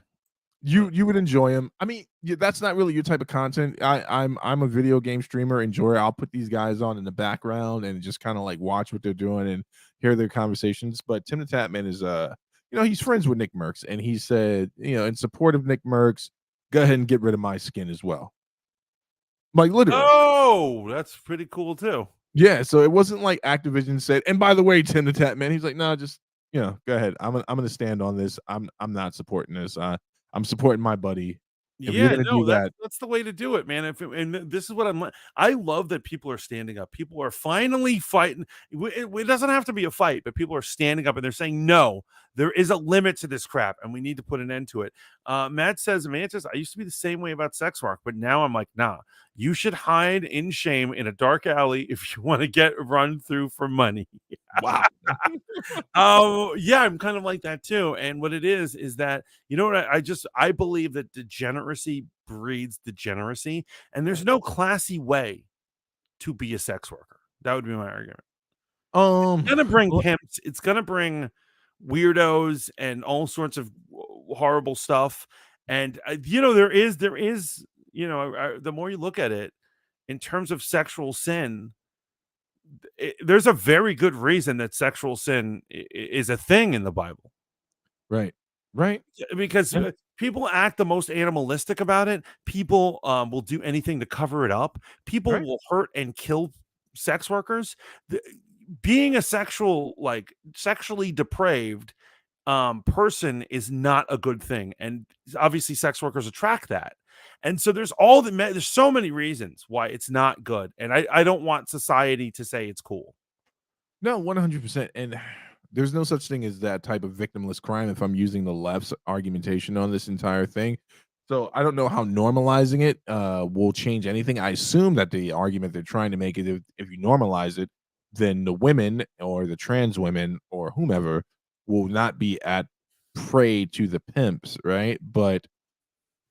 You would enjoy him. I mean, that's not really your type of content. I'm a video game streamer, enjoyer. I'll put these guys on in the background and just kind of like watch what they're doing and hear their conversations. But Tim the Tap Man is you know, he's friends with NICMERCS, and he said, you know, in support of NICMERCS, go ahead and get rid of my skin as well. Like, literally. Oh, that's pretty cool too. Yeah, so it wasn't like Activision said, and by the way, Tim the Tap Man, he's like, no, just, you know, go ahead. I'm gonna stand on this. I'm not supporting this. I'm supporting my buddy. If you're gonna do that's the way to do it, man. And this is what I love that people are standing up. People are finally fighting. It doesn't have to be a fight, but people are standing up and they're saying, no, there is a limit to this crap and we need to put an end to it. Matt says, Mantis, I used to be the same way about sex work, but now I'm like, nah, you should hide in shame in a dark alley if you want to get run through for money. Wow. Yeah, I'm kind of like that too. And what it is that, you know what, I believe that degeneracy breeds degeneracy, and there's no classy way to be a sex worker. That would be my argument. It's gonna bring pimps, it's gonna bring weirdos and all sorts of horrible stuff. And you know, there is, you know, the more you look at it in terms of sexual sin, there's a very good reason that sexual sin is a thing in the Bible. Right. Because people act the most animalistic about it. People will do anything to cover it up. People will hurt and kill sex workers. Being a sexually depraved person is not a good thing, and obviously sex workers attract that. And so there's so many reasons why it's not good, and I don't want society to say it's cool. No, 100%. And there's no such thing as that type of victimless crime if I'm using the left's argumentation on this entire thing. So I don't know how normalizing it will change anything. I assume that the argument they're trying to make is if you normalize it, then the women or the trans women or whomever will not be at prey to the pimps, right? But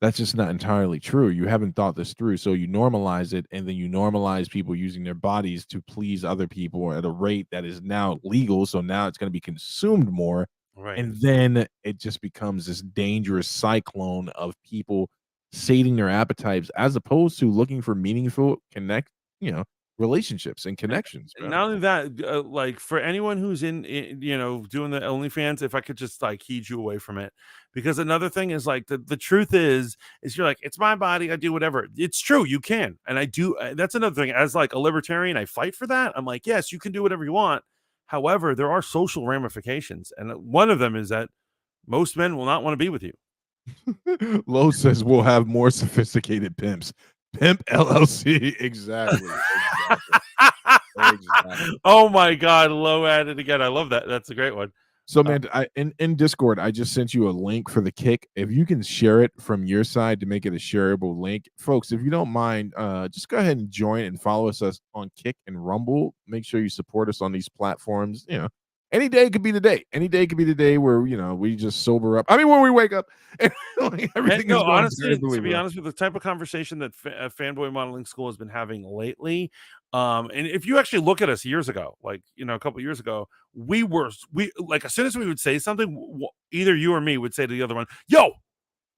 that's just not entirely true. You haven't thought this through. So you normalize it, and then you normalize people using their bodies to please other people at a rate that is now legal. So now it's going to be consumed more. Right. And then it just becomes this dangerous cyclone of people sating their appetites as opposed to looking for meaningful relationships and connections. And not only that, like for anyone who's in you know, doing the OnlyFans, if I could just like heed you away from it, because another thing is like the truth is you're like, it's my body, I do whatever. It's true, you can, and I do. That's another thing. As like a libertarian, I fight for that. I'm like, yes, you can do whatever you want. However, there are social ramifications, and one of them is that most men will not want to be with you. Lowe says we'll have more sophisticated pimps. Pimp LLC. Exactly. Oh my God, Low at it again. I love that. That's a great one. So man, in Discord, I just sent you a link for the Kick. If you can share it from your side to make it a shareable link, folks, if you don't mind, just go ahead and join and follow us on Kick and Rumble. Make sure you support us on these platforms. You know, any day could be the day. Any day could be the day where we just sober up. I mean, when we wake up, and everything is going honestly, to be bro. honest with the type of conversation that Fanboy Modeling School has been having lately, and if you actually look at us years ago, like a couple years ago, we like as soon as we would say something, either you or me would say to the other one, "Yo,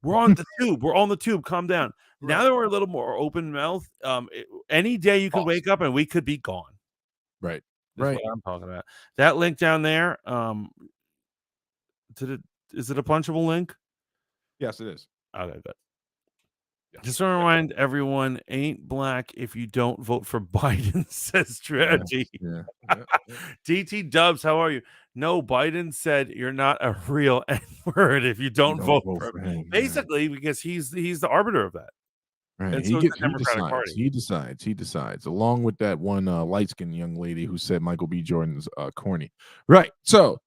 we're on the tube. We're on the tube. Calm down." Now that we're a little more open mouth, any day you could wake up and we could be gone. Right. That's what I'm talking about. That link down there, is it a punchable link? Yes, it is. Okay, good. Yeah. Just want to remind everyone, ain't black if you don't vote for Biden, says Strategy. Yeah. DT Dubs, how are you? No, Biden said you're not a real N-word if you don't vote for him. Basically, because he's the arbiter of that. Right. And so He the Democratic Party. He decides, along with that one light-skinned young lady who said Michael B. Jordan's corny. Right. So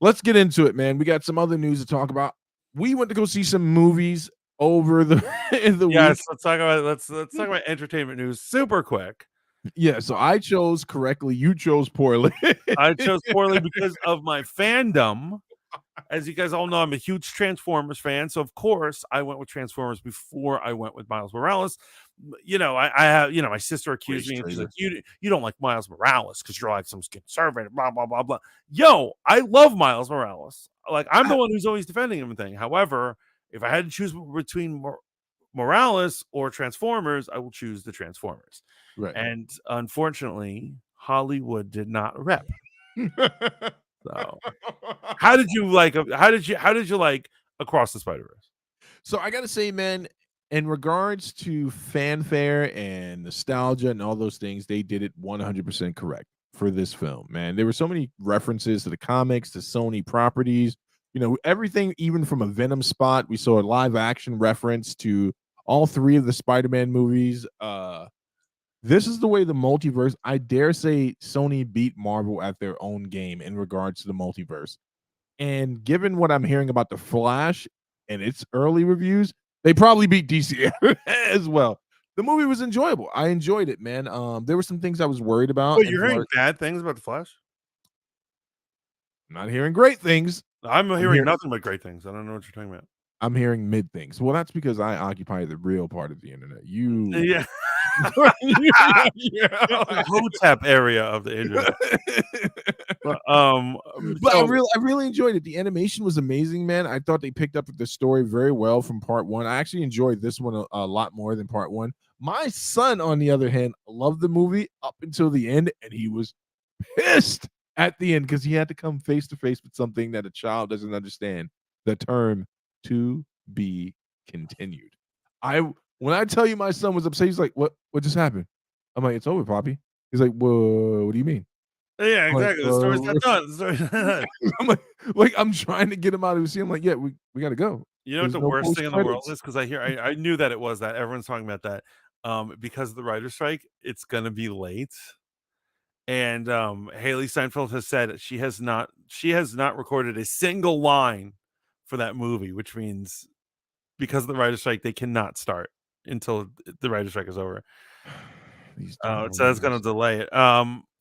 let's get into it, man. We got some other news to talk about. We went to go see some movies over the week. Let's talk about entertainment news super quick. Yeah, so I chose correctly. You chose poorly. I chose poorly because of my fandom. As you guys all know, I'm a huge Transformers fan, so of course I went with Transformers before I went with Miles Morales. I have, my sister accused me, and she's like, "You don't like Miles Morales because you're like some conservative, blah blah blah blah." Yo, I love Miles Morales. Like I'm the one who's always defending him and thing. However, if I had to choose between Morales or Transformers, I will choose the Transformers. Right. And unfortunately, Hollywood did not rep. So, how did you like Across the Spider-Verse? So I gotta say, man, in regards to fanfare and nostalgia and all those things, they did it 100% correct for this film, man. There were so many references to the comics, to Sony properties, everything, even from a Venom spot. We saw a live action reference to all three of the Spider-Man movies. This is the way the multiverse, I dare say Sony beat Marvel at their own game in regards to the multiverse. And given what I'm hearing about The Flash and its early reviews, they probably beat DC as well. The movie was enjoyable. I enjoyed it, man. There were some things I was worried about. Wait, you're hearing bad things about The Flash? I'm not hearing great things. I'm hearing nothing but great things. I don't know what you're talking about. I'm hearing mid things. Well, that's because I occupy the real part of the internet. Yeah. The Hotep area of the internet. But I really enjoyed it. The animation was amazing, man. I thought they picked up the story very well from part one. I actually enjoyed this one a lot more than part one. My son, on the other hand, loved the movie up until the end, and he was pissed at the end because he had to come face to face with something that a child doesn't understand. The term "to be continued." When I tell you my son was upset, he's like, "What just happened?" I'm like, "It's over, Poppy." He's like, "Whoa, what do you mean?" Yeah, exactly. The story's not done. The story's not done. I'm I'm trying to get him out of his seat. I'm like, "Yeah, we got to go." You know what the worst thing in the world is? Because I knew that it was that. Everyone's talking about that. Because of the writer's strike, it's gonna be late. And Haley Steinfeld has said she has not recorded a single line for that movie, which means because of the writer's strike, they cannot start until the writer's strike is over. So it's going to delay it.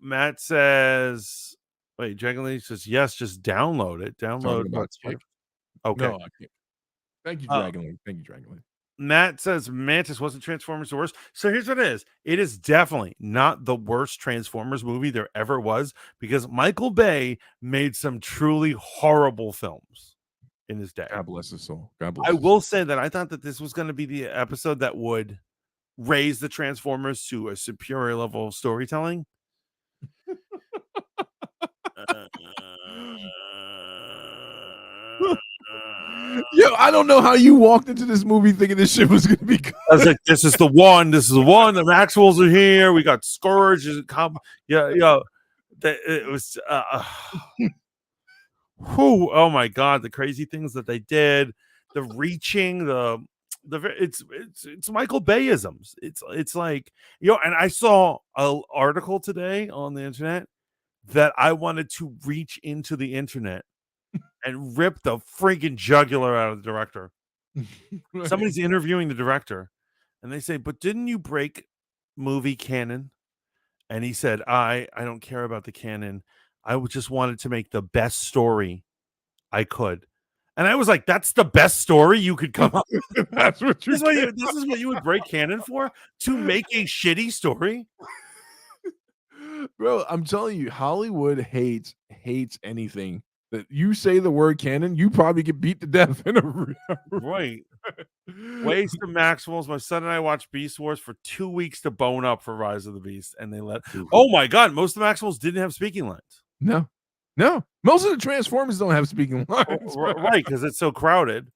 Matt says, wait, Dragon Lady says, yes, just download it. Download. Okay. No, I can't. Thank you, Dragon Lady. Thank you, Dragon Lady. Matt says Mantis wasn't Transformers the worst. So here's what it is. It is definitely not the worst Transformers movie there ever was because Michael Bay made some truly horrible films in his day. God bless his soul. God bless. I will say that I thought that this was going to be the episode that would raise the Transformers to a superior level of storytelling. Yo, I don't know how you walked into this movie thinking this shit was gonna be good. I was like, this is the one. The Maxwells are here. We got Scourge. It was oh my god, the crazy things that they did, the reaching, it's Michael Bayisms. It's like, and I saw an article today on the internet that I wanted to reach into the internet and rip the freaking jugular out of the director. Right. Somebody's interviewing the director and they say, but didn't you break movie canon? And he said, I don't care about the canon. I just wanted to make the best story I could. And I was like, that's the best story you could come up with. That's what This is what you would break canon for? To make a shitty story? Bro, I'm telling you, Hollywood hates anything that you say the word canon, you probably get beat to death in a right. Waste of Maximals. My son and I watched Beast Wars for 2 weeks to bone up for Rise of the Beast, and they let. Oh my god, most of the Maximals didn't have speaking lines. No, most of the Transformers don't have speaking lines, right? Because it's so crowded.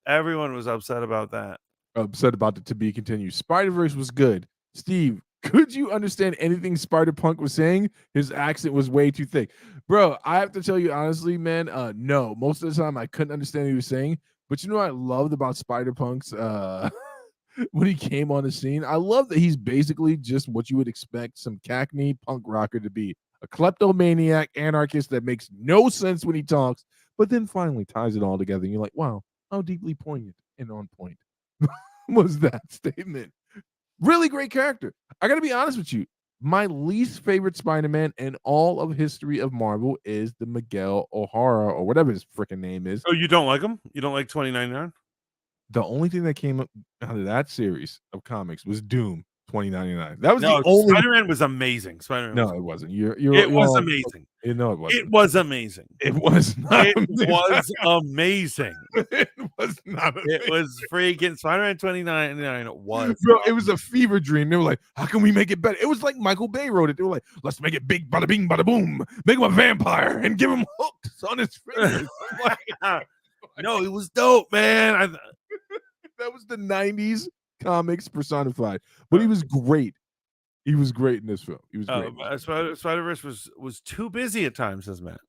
Everyone was upset about that. Upset about the to be continued. Spider-Verse was good. Steve, could you understand anything Spider-Punk was saying? His accent was way too thick. Bro, I have to tell you honestly, man, no. Most of the time I couldn't understand what he was saying. But you know what I loved about Spider-Punk's when he came on the scene? I love that he's basically just what you would expect some cackney punk rocker to be. A kleptomaniac anarchist that makes no sense when he talks, but then finally ties it all together. And you're like, wow, how deeply poignant and on point was that statement. Really great character. I got to be honest with you. My least favorite Spider-Man in all of history of Marvel is the Miguel O'Hara or whatever his freaking name is. Oh, you don't like him? You don't like 2099? The only thing that came out of that series of comics was Doom 2099. That was the only. Spider-Man was amazing. Spider-Man. No, it wasn't. It was amazing. No, it wasn't. It was amazing. It was not. It was amazing. It was not. Amazing. It was freaking Spider-Man 2099. It was. Bro, it was a fever dream. They were like, how can we make it better? It was like Michael Bay wrote it. They were like, let's make it big, bada bing, bada boom. Make him a vampire and give him hooks on his fingers. No, it was dope, man. That was the 90s comics personified. But he was great. He was great in this film. He was great. Spider-Verse was too busy at times, says Matt.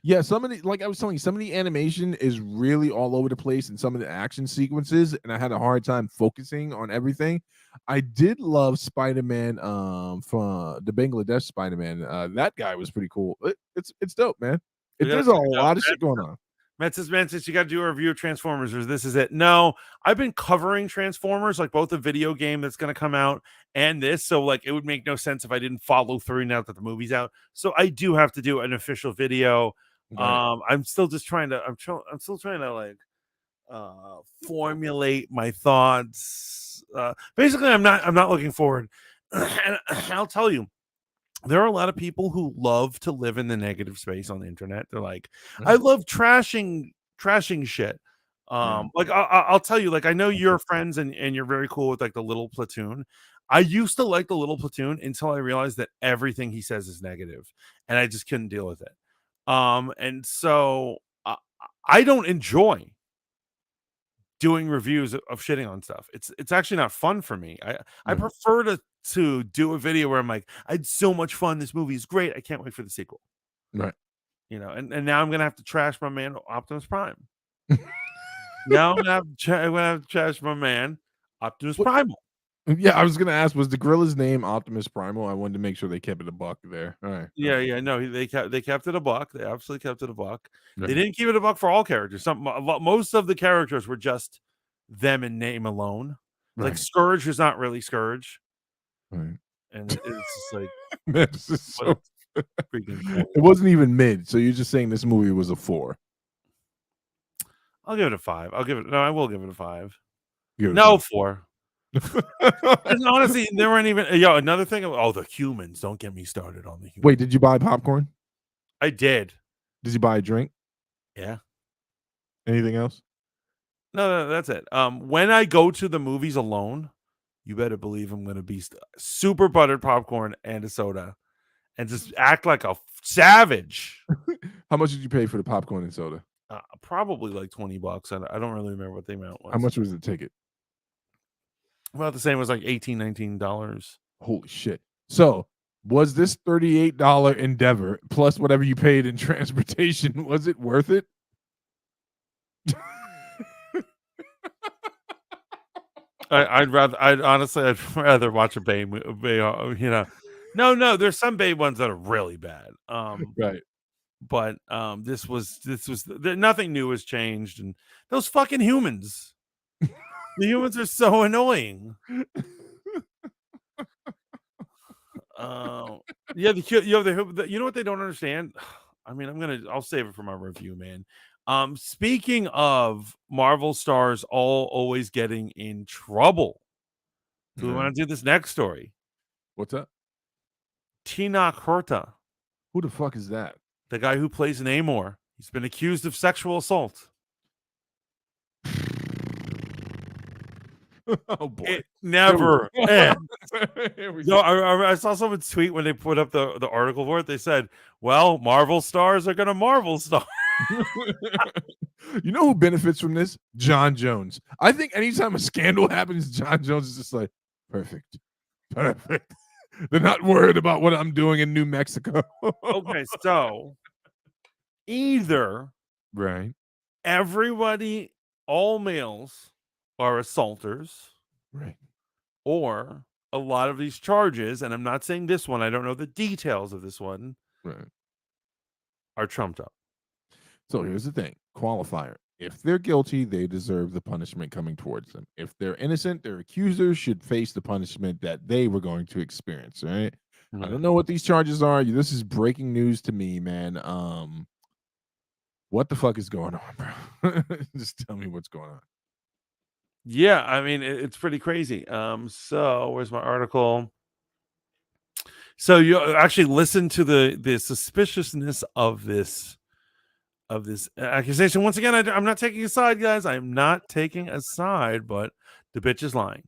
Yeah, some of the, like I was telling you, some of the animation is really all over the place in some of the action sequences, and I had a hard time focusing on everything. I did love Spider-Man from the Bangladesh Spider-Man. That guy was pretty cool. It's dope, man. There's a lot of shit going on. Matt says you got to do a review of Transformers, or this is it. No, I've been covering Transformers, like both the video game that's going to come out and this. So like, it would make no sense if I didn't follow through now that the movie's out. So I do have to do an official video. Right. I'm still just trying to, I'm still trying to like formulate my thoughts. Basically I'm not looking forward. And I'll tell you, there are a lot of people who love to live in the negative space on the internet. They're like, I love trashing shit. Like I'll tell you, like, I know you're friends and you're very cool with like the Little Platoon. I used to like the Little Platoon until I realized that everything he says is negative, and I just couldn't deal with it. And so I don't enjoy doing reviews of shitting on stuff. It's actually not fun for me. I prefer to do a video where I'm like, I had so much fun. This movie is great. I can't wait for the sequel. Right. You know, and now I'm gonna have to trash my man Optimus Prime. Now I'm gonna have to trash my man Optimus Primal. Yeah, I was gonna ask, was the gorilla's name Optimus Primal? I wanted to make sure they kept it a buck there. All right. Yeah. No, they kept it a buck. They absolutely kept it a buck. Right. They didn't keep it a buck for all characters. Most of the characters were just them in name alone. Right. Like Scourge is not really Scourge. Right. And it's just like man, this is so freaking cool. It wasn't even mid, so you're just saying this movie was a 4. I'll give it a 5. I will give it a 5. No, 4. And honestly, there weren't even another thing. The humans. Don't get me started on the humans. Wait, did you buy popcorn? I did. Did you buy a drink? Yeah. Anything else? No, that's it. When I go to the movies alone, you better believe I'm going to be super buttered popcorn and a soda and just act like a savage. How much did you pay for the popcorn and soda? Probably like $20. I don't really remember what the amount was. How much was the ticket? About the same. It was like $18, $19. Holy shit. So was this $38 endeavor plus whatever you paid in transportation, was it worth it? I'd rather watch a Bay, No, there's some Bay ones that are really bad. Right. But this was nothing new has changed, and those fucking humans. The humans are so annoying. Yeah, you know what they don't understand? I mean, I'll save it for my review, man. Speaking of Marvel stars always getting in trouble. Do we want to do this next story? What's that? Tina Horta, Who the fuck is that? the guy who plays NAMOR. He's been accused of sexual assault. Oh boy. It never ends. No, I saw someone tweet when they put up the article for it. They said, well, Marvel stars are going to Marvel star. You know who benefits from this? John Jones. I think anytime a scandal happens, John Jones is just like, perfect. They're not worried about what I'm doing in New Mexico. Okay, so either right, everybody, all males are assaulters, right, or a lot of these charges, and I'm not saying this one, I don't know the details of this one, right. are trumped up. So here's the thing, qualifier. If they're guilty, they deserve the punishment coming towards them. If they're innocent, their accusers should face the punishment that they were going to experience, right? I don't know what these charges are. This is breaking news to me, man. What the fuck is going on, bro? Just tell me what's going on. Yeah, I mean, it's pretty crazy. So where's my article? So you actually listen to the suspiciousness of this accusation. Once again, I'm not taking a side, guys. I'm not taking a side, but the bitch is lying.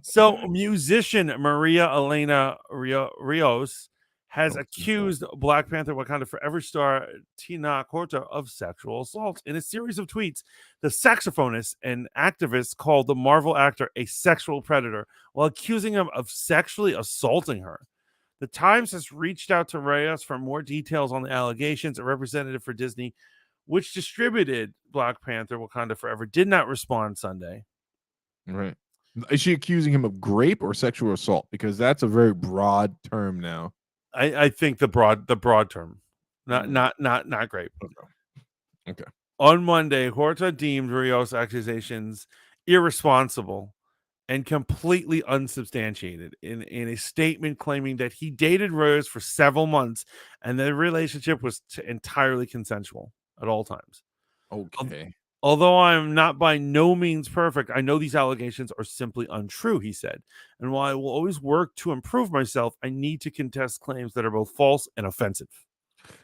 So musician Maria Elena Rios has accused Black Panther Wakanda Forever star Tina Horta of sexual assault. In a series of tweets, the saxophonist and activist called the Marvel actor a sexual predator while accusing him of sexually assaulting her. The Times has reached out to Rios for more details on the allegations. A representative for Disney, which distributed Black Panther Wakanda Forever, did not respond Sunday. Right. Is she accusing him of grape or sexual assault? Because that's a very broad term now. I think the broad term, not grape. Okay. On Monday, Horta deemed Rios' accusations irresponsible and completely unsubstantiated in a statement claiming that he dated Rios for several months and the relationship was entirely consensual at all times. Okay. Although I'm not by no means perfect, I know these allegations are simply untrue, he said. And while I will always work to improve myself, I need to contest claims that are both false and offensive.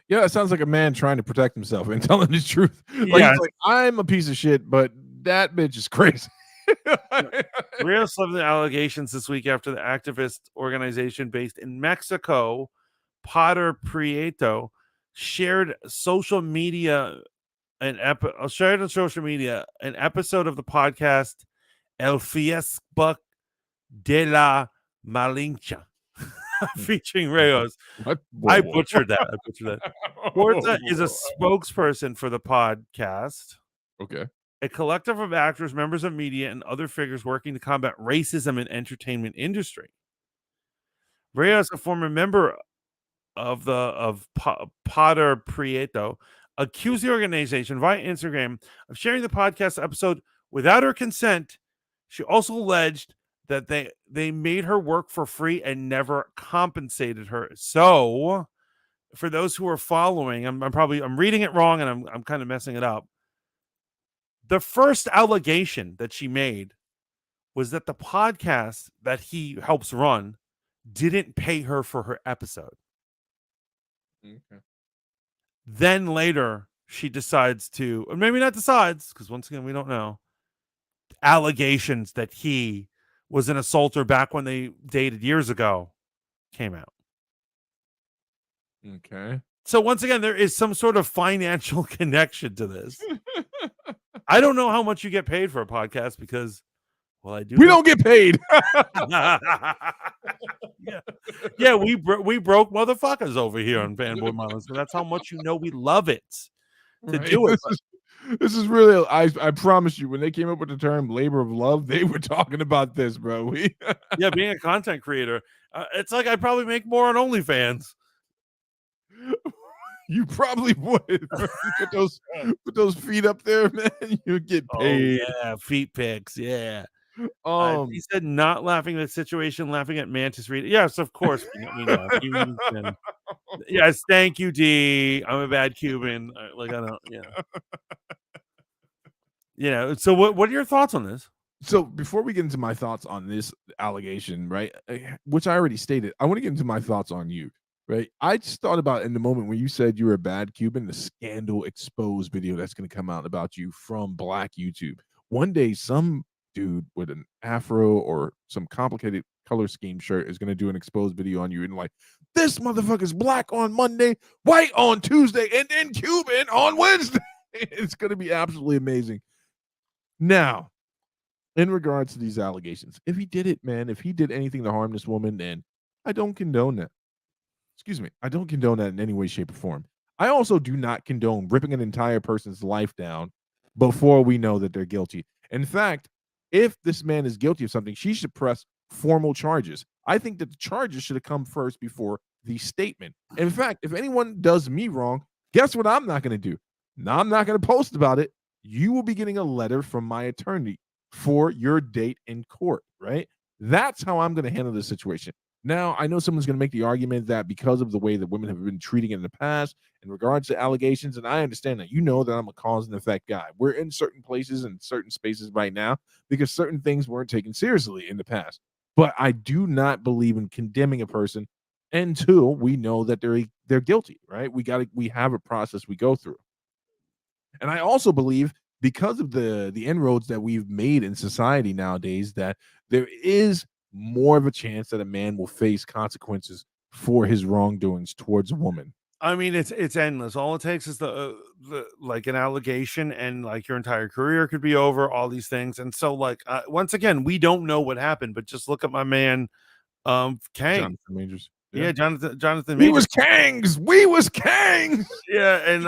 Yeah, it sounds like a man trying to protect himself and telling the truth. Like, Yeah. he's like, I'm a piece of shit, but that bitch is crazy. Rios left the allegations this week after the activist organization based in Mexico, Potter Prieto, shared on social media an episode of the podcast El Fiesbuck de la Malincha featuring Rios. I butchered that. Horta is a spokesperson for the podcast. Okay. A collective of actors, members of media, and other figures working to combat racism in entertainment industry. Rios, a former member of Potter Prieto, accused the organization via Instagram of sharing the podcast episode without her consent. She also alleged that they made her work for free and never compensated her. So, for those who are following, I'm reading it wrong and I'm kind of messing it up. The first allegation that she made was that the podcast that he helps run didn't pay her for her episode. Okay. Then later, she decides to, or maybe not decides, because once again, we don't know, allegations that he was an assaulter back when they dated years ago came out. Okay. So once again, there is some sort of financial connection to this. I don't know how much you get paid for a podcast because, well, I do. We don't get paid. yeah, we broke motherfuckers over here on Fanboy Miles, but that's how much you know we love it to do it. This is really. I promise you, when they came up with the term "labor of love," they were talking about this, bro. Yeah, being a content creator, it's like I probably make more on OnlyFans. You probably would. Put those feet up there, man. You get paid. Oh, yeah, feet pics. Yeah. He said not laughing at the situation, laughing at Mantis Reed. Yes, of course, we know. Yes, thank you, D. I'm a bad Cuban. I don't, So what are your thoughts on this? So before we get into my thoughts on this allegation, right, which I already stated, I want to get into my thoughts on you, right? I just thought about in the moment when you said you were a bad Cuban, the scandal exposed video that's going to come out about you from Black YouTube. One day, some dude with an afro or some complicated color scheme shirt is going to do an exposed video on you and like, this motherfucker's black on Monday, white on Tuesday, and then Cuban on Wednesday. It's going to be absolutely amazing. Now, in regards to these allegations, if he did it, man, if he did anything to harm this woman, then I don't condone that. Excuse me. I don't condone that in any way, shape, or form. I also do not condone ripping an entire person's life down before we know that they're guilty. In fact, if this man is guilty of something, she should press formal charges. I think that the charges should have come first before the statement. In fact, if anyone does me wrong, guess what I'm not going to do? Now, I'm not going to post about it. You will be getting a letter from my attorney for your date in court, right? That's how I'm going to handle this situation. Now, I know someone's going to make the argument that because of the way that women have been treating it in the past in regards to allegations, and I understand that, that I'm a cause and effect guy. We're in certain places and certain spaces right now because certain things weren't taken seriously in the past. But I do not believe in condemning a person until we know that they're guilty, right? We have a process we go through. And I also believe because of the inroads that we've made in society nowadays that there is more of a chance that a man will face consequences for his wrongdoings towards a woman. I mean, it's endless. All it takes is the like an allegation, and like your entire career could be over. All these things, and so once again, we don't know what happened, but just look at my man, Kang. Jonathan Majors. Yeah, Jonathan We Majors. was Kangs. We was Kangs. Yeah, and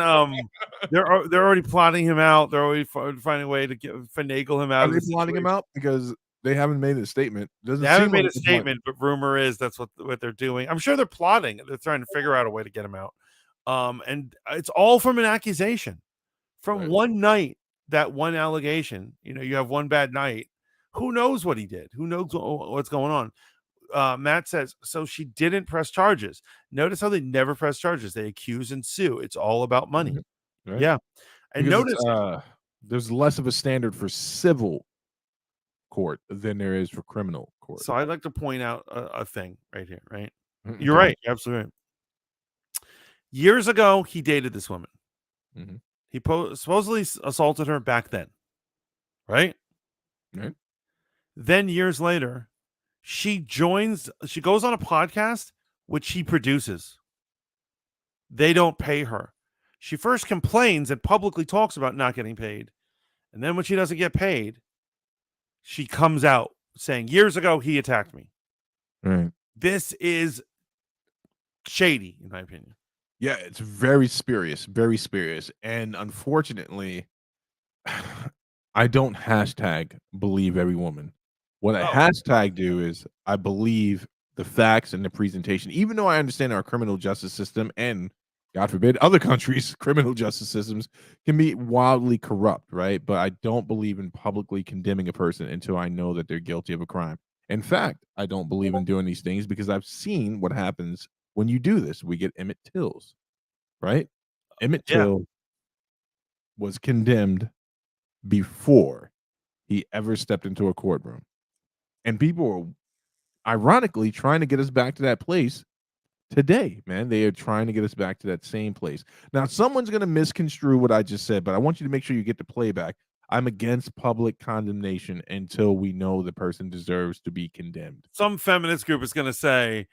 they're already plotting him out. They're already finding a way to finagle him out. Are they plotting him out because they haven't made a statement? They haven't made a statement, but rumor is that's what they're doing. I'm sure they're plotting. They're trying to figure out a way to get him out. And it's all from an accusation, from one night. That one allegation. You have one bad night. Who knows what he did? Who knows what's going on? Matt says, so she didn't press charges. Notice how they never press charges. They accuse and sue. It's all about money. Right? Yeah. And because notice there's less of a standard for civil court than there is for criminal court. So I'd like to point out a thing right here, right? You're right. Absolutely right. Years ago, he dated this woman. Mm-hmm. He supposedly assaulted her back then. Right? Right. Then years later, she goes on a podcast which he produces. They don't pay her. She first complains and publicly talks about not getting paid. And then when she doesn't get paid, she comes out saying, years ago, he attacked me. Right. This is shady, in my opinion. Yeah, it's very spurious, very spurious. And unfortunately, I don't hashtag believe every woman. What I hashtag do is I believe the facts and the presentation, even though I understand our criminal justice system and, God forbid, other countries' criminal justice systems can be wildly corrupt, right? But I don't believe in publicly condemning a person until I know that they're guilty of a crime. In fact, I don't believe in doing these things because I've seen what happens when you do this. We get Emmett Till's, right? Emmett Till was condemned before he ever stepped into a courtroom. And people are ironically trying to get us back to that place today, man. They are trying to get us back to that same place. Now, someone's going to misconstrue what I just said, but I want you to make sure you get the playback. I'm against public condemnation until we know the person deserves to be condemned. Some feminist group is going to say,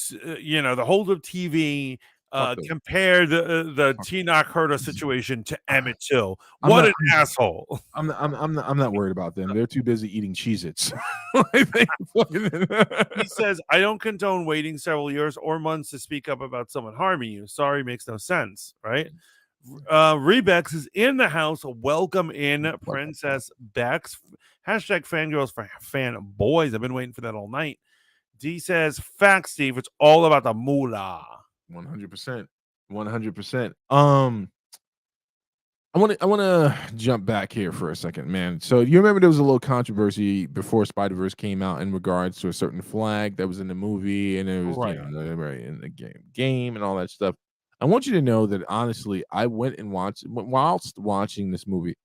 the hold of TV compare the Tina Curta situation to Emmett Till. What an asshole! I'm not worried about them. They're too busy eating Cheez-Its. He says, I don't condone waiting several years or months to speak up about someone harming you. Sorry, makes no sense, right? Rebex is in the house. Welcome in, Princess Bex. Hashtag fangirls for fanboys. I've been waiting for that all night. D says, facts, Steve. It's all about the moolah. 100%. 100%. I wanna jump back here for a second, man. So you remember there was a little controversy before Spider-Verse came out in regards to a certain flag that was in the movie, and it was, Right. right in the game and all that stuff. I want you to know that honestly, I went and watched whilst watching this movie,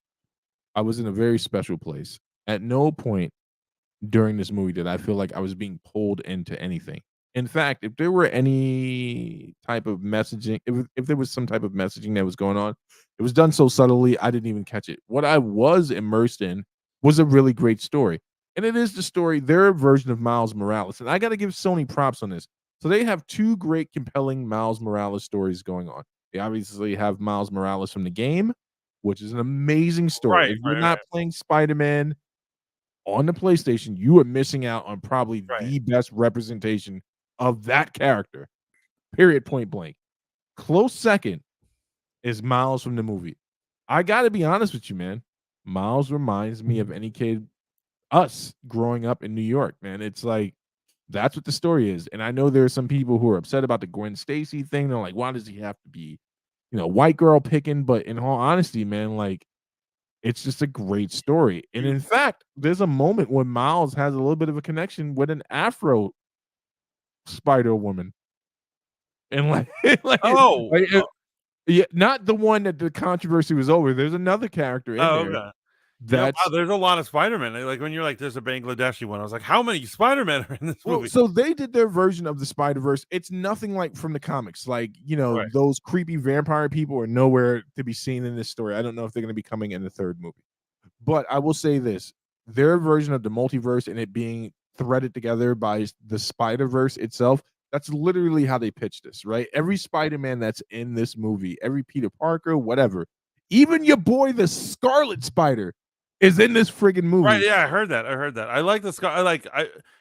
I was in a very special place. At no point during this movie did I feel like I was being pulled into anything. In fact, if there were any type of messaging, if there was some type of messaging that was going on, it was done so subtly I didn't even catch it. What I was immersed in was a really great story. And it is the story, their version of Miles Morales. And I got to give Sony props on this. So they have two great, compelling Miles Morales stories going on. They obviously have Miles Morales from the game, which is an amazing story. Right, If you're right, not right, playing Spider-Man on the PlayStation, you are missing out on probably right. the best representation of that character. Period. Point blank. Close second is Miles from the movie. I got to be honest with you, man. Miles reminds me of any kid, us growing up in New York, man. It's like that's what the story is. And I know there are some people who are upset about the Gwen Stacy thing. They're like, why does he have to be, white girl picking? But in all honesty, man, like it's just a great story. And You in fact, there's a moment when Miles has a little bit of a connection with an Afro Spider Woman. And like, Oh, like yeah, not the one that the controversy was over. There's another character in there okay. Yeah, wow, that's there's a lot of Spider-Man. Like, when you're like, "There's a Bangladeshi one," I was like, "How many Spider-Man are in this well, movie?" so they did their version of the Spider-Verse. It's nothing like from the comics. Like, Right. those creepy vampire people are nowhere to be seen in this story. I don't know if they're going to be coming in the third movie. But I will say this, their version of the multiverse and it being threaded together by the Spider-Verse itself, that's literally how they pitched this, right? Every Spider-Man that's in this movie, every Peter Parker, whatever, even your boy the Scarlet Spider is in this friggin' Right, movie. yeah, I heard that, I heard that. I like the Scar I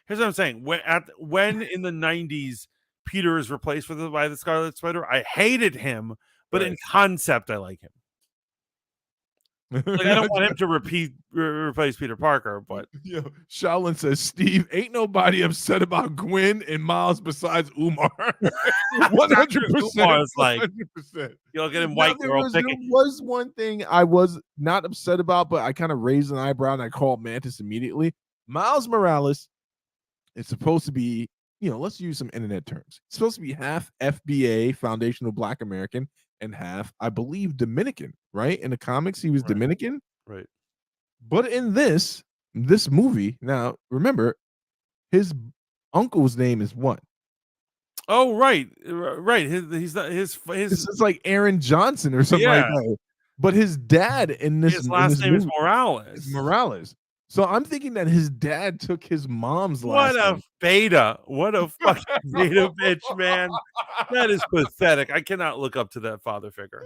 here's what I'm saying, when in the '90s Peter is replaced by the Scarlet Spider, I hated him, but in Right. concept, I like him. Like, I don't want him to replace Peter Parker, but Yo, Shaolin says, Steve, ain't nobody upset about Gwen and Miles besides Umar. not true. 100%. Umar is like, 100%. you know, get him Now white there girl was there picking. was one thing I was not upset about, but I kind of raised an eyebrow and I called Mantis immediately. Miles Morales is supposed to be, let's use some internet terms. It's supposed to be half FBA, foundational Black American, and half, I believe, Dominican, right? In the comics, he was Right, Dominican. right. But in this movie, now remember, his uncle's name is what? Oh, right, right, he's not This is like Aaron Johnson or something like yeah, that. But his dad in this his last name is movie is Morales. Morales. So I'm thinking that his dad took his mom's What last a name. beta. What a fucking beta bitch, man. That is pathetic. I cannot look up to that father figure.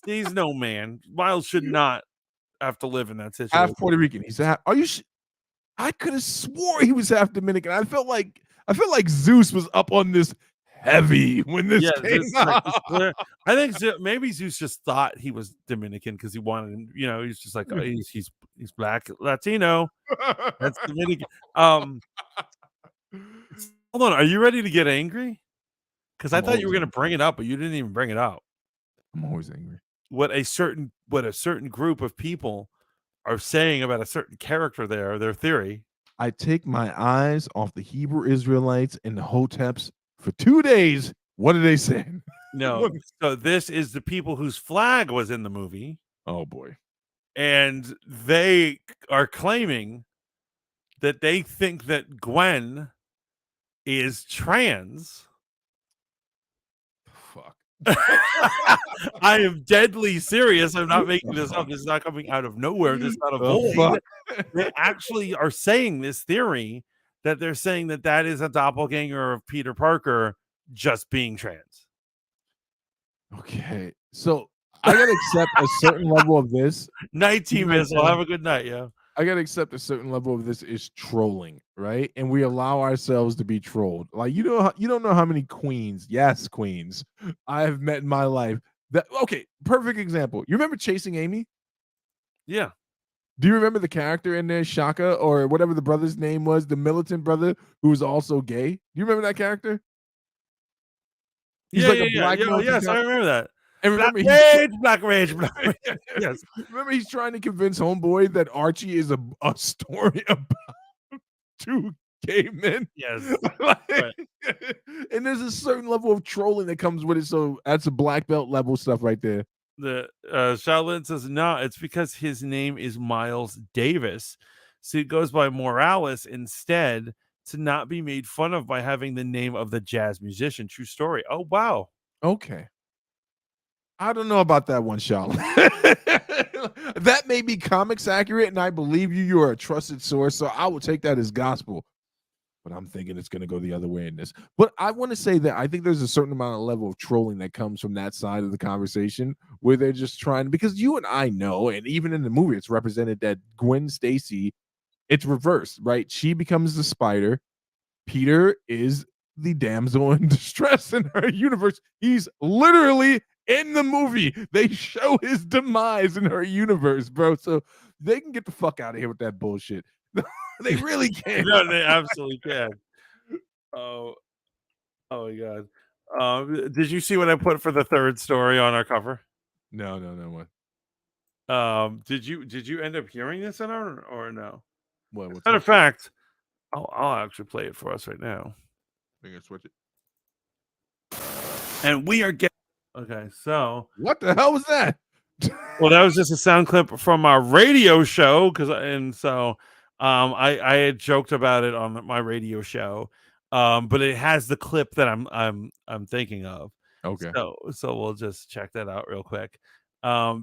He's no man. Miles should not have to live in that situation. Half Puerto Rican. He's half. Are you? I could have swore he was half Dominican. I felt like Zeus was up on this heavy when this Yeah, came this like out. this clear I think maybe Zeus just thought he was Dominican because he wanted, he's just like, "Oh, he's black Latino. That's Dominican." Um, hold on, are you ready to get angry? Because I I'm thought you always were gonna angry. bring it up, but you didn't even bring it up. I'm always angry. What a certain group of people are saying about a certain character there, their theory. I take my eyes off the Hebrew Israelites and the Hoteps for 2 days. What are they saying? No, so this is the people whose flag was in the movie, Oh boy. and they are claiming that they think that Gwen is trans. Fuck. I am deadly serious. I'm not The making this up. fuck. This is not coming out of nowhere. This is not a The void. fuck. They actually are saying this theory that they're saying that that is a doppelganger of Peter Parker just being trans. Okay. So I gotta accept a certain level of this. Night Even team though Missile. Have a good night, yeah. I gotta accept a certain level of this is trolling, right? And we allow ourselves to be trolled. Like you don't know how many queens, yes, queens, I have met in my life. That okay, perfect example. You remember Chasing Amy? Yeah. Do you remember the character in there, Shaka, or whatever the brother's name was, the militant brother who was also gay? Do you remember that character? He's Yeah, like yeah, a yeah. black Yeah, militant yes, I guy. remember that. And Black Rage. Yes. Remember, he's trying to convince Homeboy that Archie is a story about two cavemen. Yes. Right. And there's a certain level of trolling that comes with it. So that's a black belt level stuff right there. The Shaolin says, no, it's because his name is Miles Davis. So he goes by Morales instead to not be made fun of by having the name of the jazz musician. True story. Oh, wow. Okay. I don't know about that one, Shaolin. That may be comics accurate, and I believe you. You are a trusted source, so I will take that as gospel. But I'm thinking it's going to go the other way in this. But I want to say that I think there's a certain amount of level of trolling that comes from that side of the conversation where they're just trying, because you and I know, and even in the movie, it's represented that Gwen Stacy, it's reversed, right? She becomes the spider. Peter is the damsel in distress in her universe. He's literally in the movie. They show his demise in her universe, bro. So they can get the fuck out of here with that bullshit. They really can. No, they absolutely can. Oh my god. Did you see what I put for the third story on our cover? No. What? Did you end up hearing this in our or no? What? As a matter of fact, I'll actually play it for us right now. I can switch it. And we are getting okay. So what the hell was that? Well, that was just a sound clip from our radio show I had joked about it on my radio show, but it has the clip that I'm thinking of. Okay. So we'll just check that out real quick,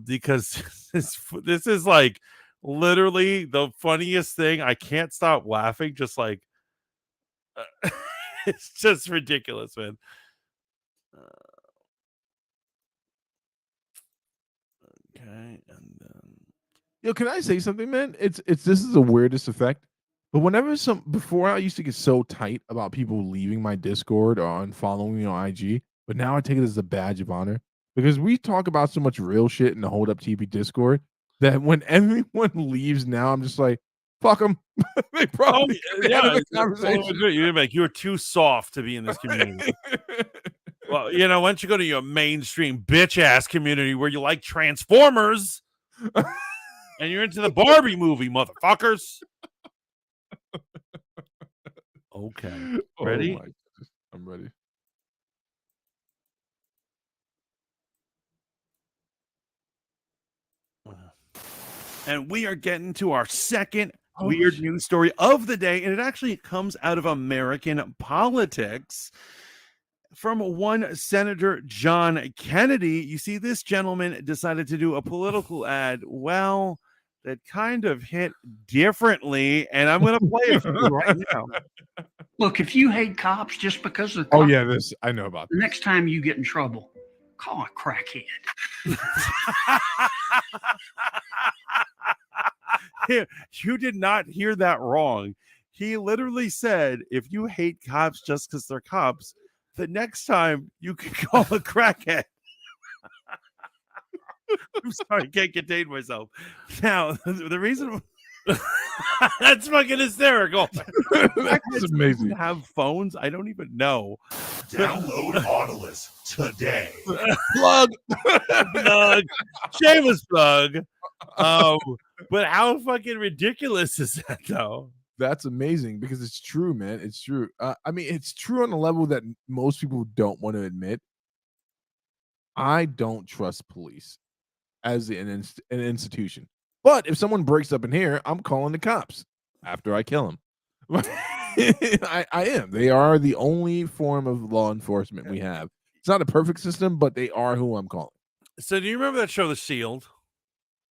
because this is like literally the funniest thing. I can't stop laughing. Just like it's just ridiculous, man. Okay, and then can I say something, man? It's this is the weirdest effect. But whenever before I used to get so tight about people leaving my Discord or unfollowing me on IG, but now I take it as a badge of honor because we talk about so much real shit in the Hold Up TV Discord that when everyone leaves now, I'm just like, fuck them. They probably the conversation. You're like, you're too soft to be in this community. Well, why don't you go to your mainstream bitch ass community where you like Transformers and you're into the Barbie movie, motherfuckers. Okay. Ready? Oh, I'm ready. And we are getting to our second weird news story of the day, and it actually comes out of American politics. From one Senator John Kennedy. You see, this gentleman decided to do a political ad, well, that kind of hit differently, and I'm going to play it for you right now. Look, if you hate cops just because of cops, this I know about. The next time you get in trouble, call a crackhead. You did not hear that wrong. He literally said, if you hate cops just because they're cops, the next time you can call a crackhead. I'm sorry, I can't contain myself. Now, the reason that's fucking hysterical. That's amazing. Have phones? I don't even know. Download Autolus today. Plug. Shameless plug. But how fucking ridiculous is that, though? That's amazing because it's true, man. It's true. I mean, it's true on a level that most people don't want to admit. I don't trust police as an institution. But if someone breaks up in here, I'm calling the cops after I kill them. I am. They are the only form of law enforcement we have. It's not a perfect system, but they are who I'm calling. So do you remember that show, The Shield?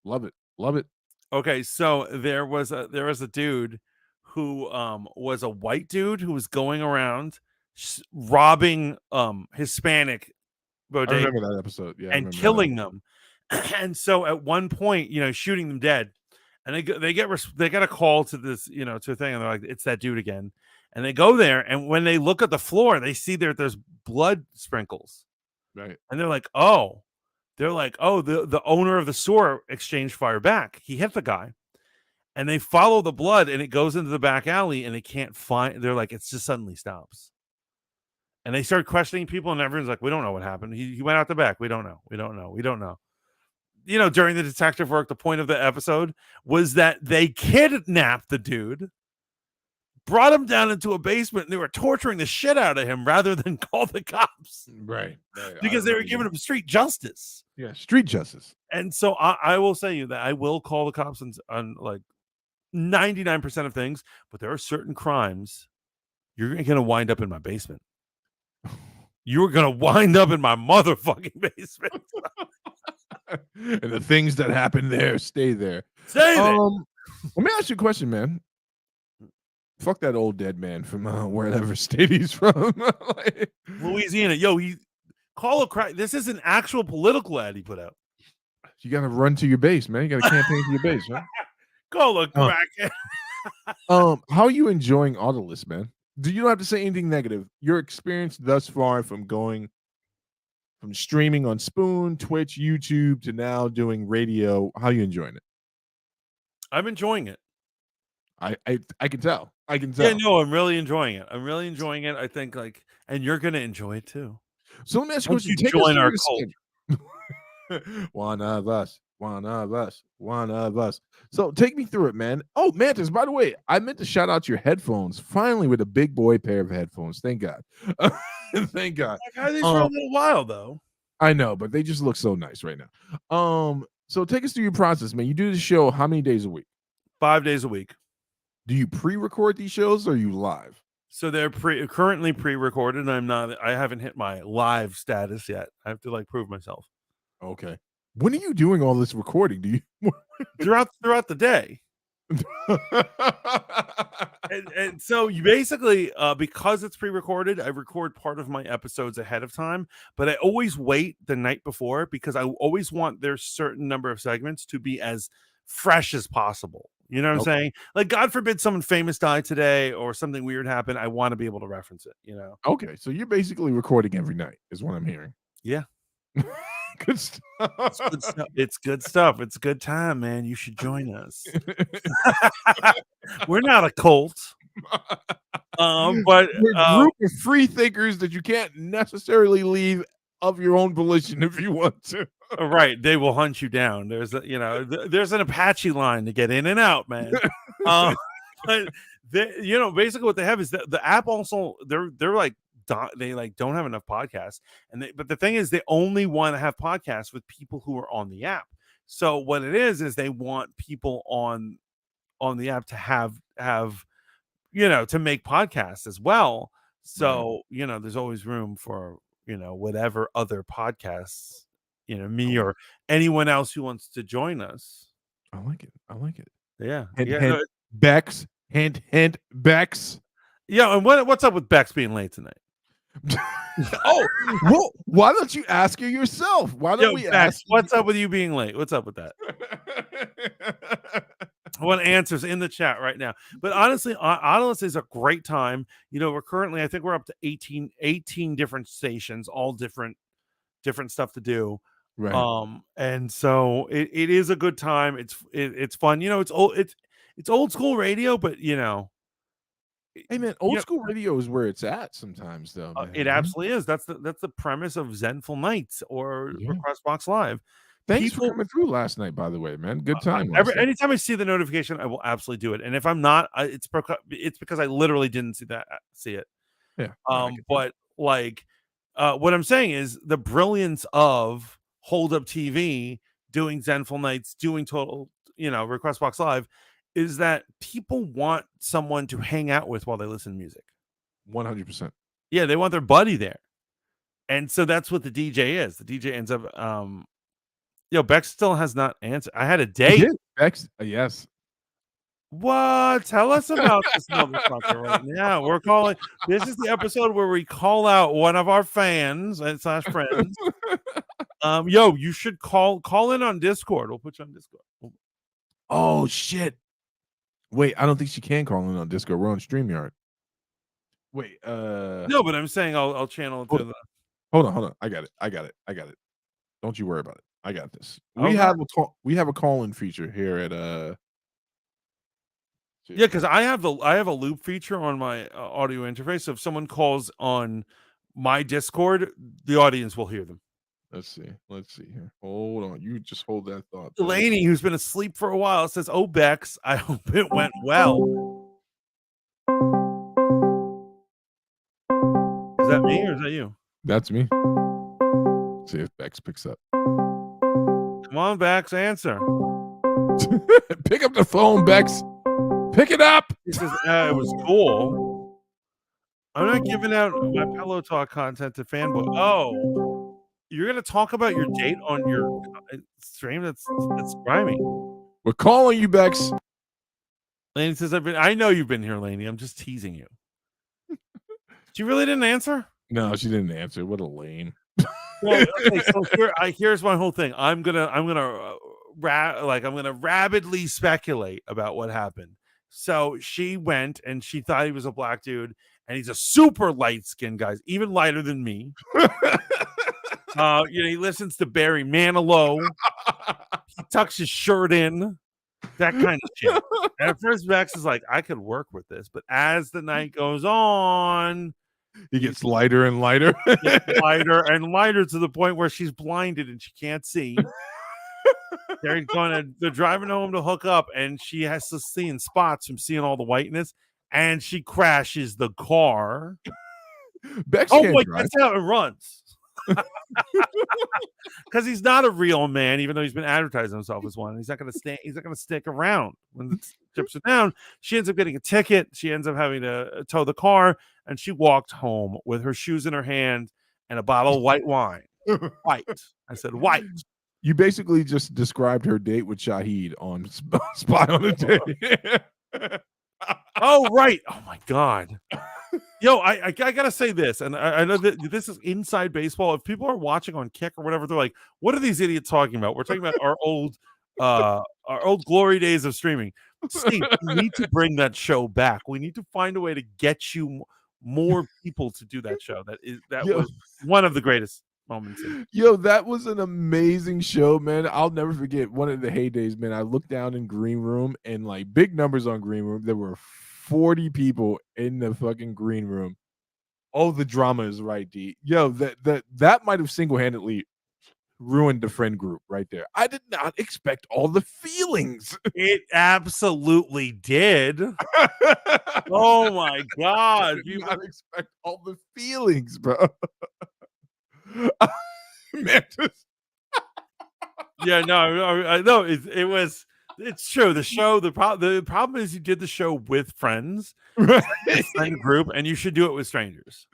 Love it. Love it. Okay, so there was a dude who was a white dude who was going around robbing Hispanic bodegas. I remember that episode. Yeah, and killing them. And so at one point, shooting them dead. And they get a call to this, to a thing, and they're like, it's that dude again. And they go there, and when they look at the floor, they see there's blood sprinkles. Right. And they're like, oh, the owner of the store exchanged fire back. He hit the guy. And they follow the blood, and it goes into the back alley, and they can't find. They're like, it just suddenly stops. And they start questioning people, and everyone's like, "We don't know what happened. He went out the back. We don't know. We don't know. We don't know." You know, during the detective work, the point of the episode was that they kidnapped the dude, brought him down into a basement, and they were torturing the shit out of him rather than call the cops. Right. Because they were giving him street justice. Yeah, street justice. And so I will say you that I will call the cops on like 99% of things, but there are certain crimes you're going to wind up in my basement. You're going to wind up in my motherfucking basement. And the things that happen there stay there. Stay there. Let me ask you a question, man. Fuck that old dead man from wherever state he's from. Like, Louisiana. Yo, call a crack. This is an actual political ad he put out. you got to run to your base, man. You got to campaign to your base, right? Call a crack. How are you enjoying Autolist, man? You don't have to say anything negative. Your experience thus far from streaming on Spoon, Twitch, YouTube to now doing radio. How are you enjoying it? I'm enjoying it. I can tell. I can tell. Yeah, no, I'm really enjoying it. I'm really enjoying it. I think and you're gonna enjoy it too. So let me ask you a Once question. you join our cult. One of us. So take me through it, man. Oh, Mantis, by the way, I meant to shout out your headphones. Finally, with a big boy pair of headphones. Thank God. Thank God. I've had these for a little while though. I know, but they just look so nice right now. So take us through your process, man. You do the show how many days a week? 5 days a week. Do you pre-record these shows or are you live? So they're currently pre-recorded. I haven't hit my live status yet. I have to prove myself. Okay. When are you doing all this recording? Do you throughout the day? and so you basically, because it's pre-recorded, I record part of my episodes ahead of time, but I always wait the night before because I always want their certain number of segments to be as fresh as possible. You know what I'm saying? Like, God forbid someone famous died today or something weird happened. I want to be able to reference it, you know? Okay. So you're basically recording every night is what I'm hearing. Yeah. Good stuff. It's good stuff. It's a good time, man. You should join us. We're not a cult. But we're a group of free thinkers that you can't necessarily leave of your own volition if you want to. Right, they will hunt you down. There's there's an Apache line to get in and out, man. But basically what they have is that the app also they don't have enough podcasts, but the thing is they only want to have podcasts with people who are on the app. So what it is they want people on the app to have to make podcasts as well. So there's always room for whatever other podcasts me or anyone else who wants to join us. I like it. Yeah. Hint, Bex. Hint, Bex. Yeah, and what's up with Bex being late tonight? Well, why don't you ask her yourself? Why don't we Bex, ask? What's up with you being late? What's up with that? I want answers in the chat right now. But honestly, Autolist is a great time. We're currently, I think we're up to 18 different stations, all different stuff to do. Right. And so it is a good time. It's fun. It's old school radio, but hey man, old school radio is where it's at sometimes though. It absolutely is. That's the premise of Zenful Nights or Request Box Live. Thanks for coming through last night, by the way, man. Good time. Anytime I see the notification, I will absolutely do it. And if I'm not, it's because I literally didn't see it. Yeah. But what I'm saying is the brilliance of Hold Up TV doing Zenful Nights, doing total, Request Box Live, is that people want someone to hang out with while they listen to music. 100%. Yeah, they want their buddy there. And so that's what the DJ is. The DJ ends up Bex still has not answered. I had a date. Bex, yes. What? Tell us about this motherfucker right now. We're calling. This is the episode where we call out one of our fans / friends. You should call in on Discord. We'll put you on Discord. Oh shit. Wait, I don't think she can call in on Discord. We're on StreamYard. Wait, no, but I'm saying I'll channel it to the. Hold on. I got it. Don't you worry about it. I got this. We have a call-in feature here at Yeah, because I have a loop feature on my audio interface. So if someone calls on my Discord, the audience will hear them. Let's see here. Hold on, you just hold that thought. Delaney, who's been asleep for a while, says, "Oh, Bex, I hope it went well." Is that me or is that you? That's me. See if Bex picks up. Come on, Bex, answer. Pick up the phone, Bex. Pick it up. He says, "It was cool. I'm not giving out my pillow talk content to fanboy." Oh, you're gonna talk about your date on your stream? That's grimy. We're calling you, Bex. Laney says, I know you've been here, Laney. I'm just teasing you. She really didn't answer? No, she didn't answer. What a lame. Well, okay, so here's my whole thing. I'm gonna rapidly speculate about what happened. So she went and she thought he was a black dude, and he's a super light skinned guy, even lighter than me. He listens to Barry Manilow. He tucks his shirt in, that kind of shit. And at first, Bex is like, I could work with this, but as the night goes on, he gets lighter and lighter, lighter and lighter, to the point where she's blinded and she can't see. They're driving home to hook up, and she has to see in spots from seeing all the whiteness, and she crashes the car. Bex gets out and runs. Because he's not a real man, even though he's been advertising himself as one. He's not going to stay. He's not going to stick around when the chips are down. She ends up getting a ticket. She ends up having to tow the car, and she walked home with her shoes in her hand and a bottle of white wine. White. I said white. You basically just described her date with Shahid on Spy on a Date. Oh, right. Oh, my God. Yo, I gotta say this, and I know that this is inside baseball. If people are watching on Kick or whatever, they're like, "What are these idiots talking about?" We're talking about our old glory days of streaming. Steve, we need to bring that show back. We need to find a way to get you more people to do that show. That was one of the greatest moments. Yo, that was an amazing show, man. I'll never forget one of the heydays, man. I looked down in Green Room, and like big numbers on Green Room. There were 40 people in the fucking green room. Oh, the drama is right, D. Yo, that might have single-handedly ruined the friend group right there. I did not expect all the feelings. It absolutely did. Oh my God. I did not expect all the feelings, bro. Mantis. Yeah, no, I know it was. It's true. The problem is you did the show with friends, Right? friend group, and you should do it with strangers.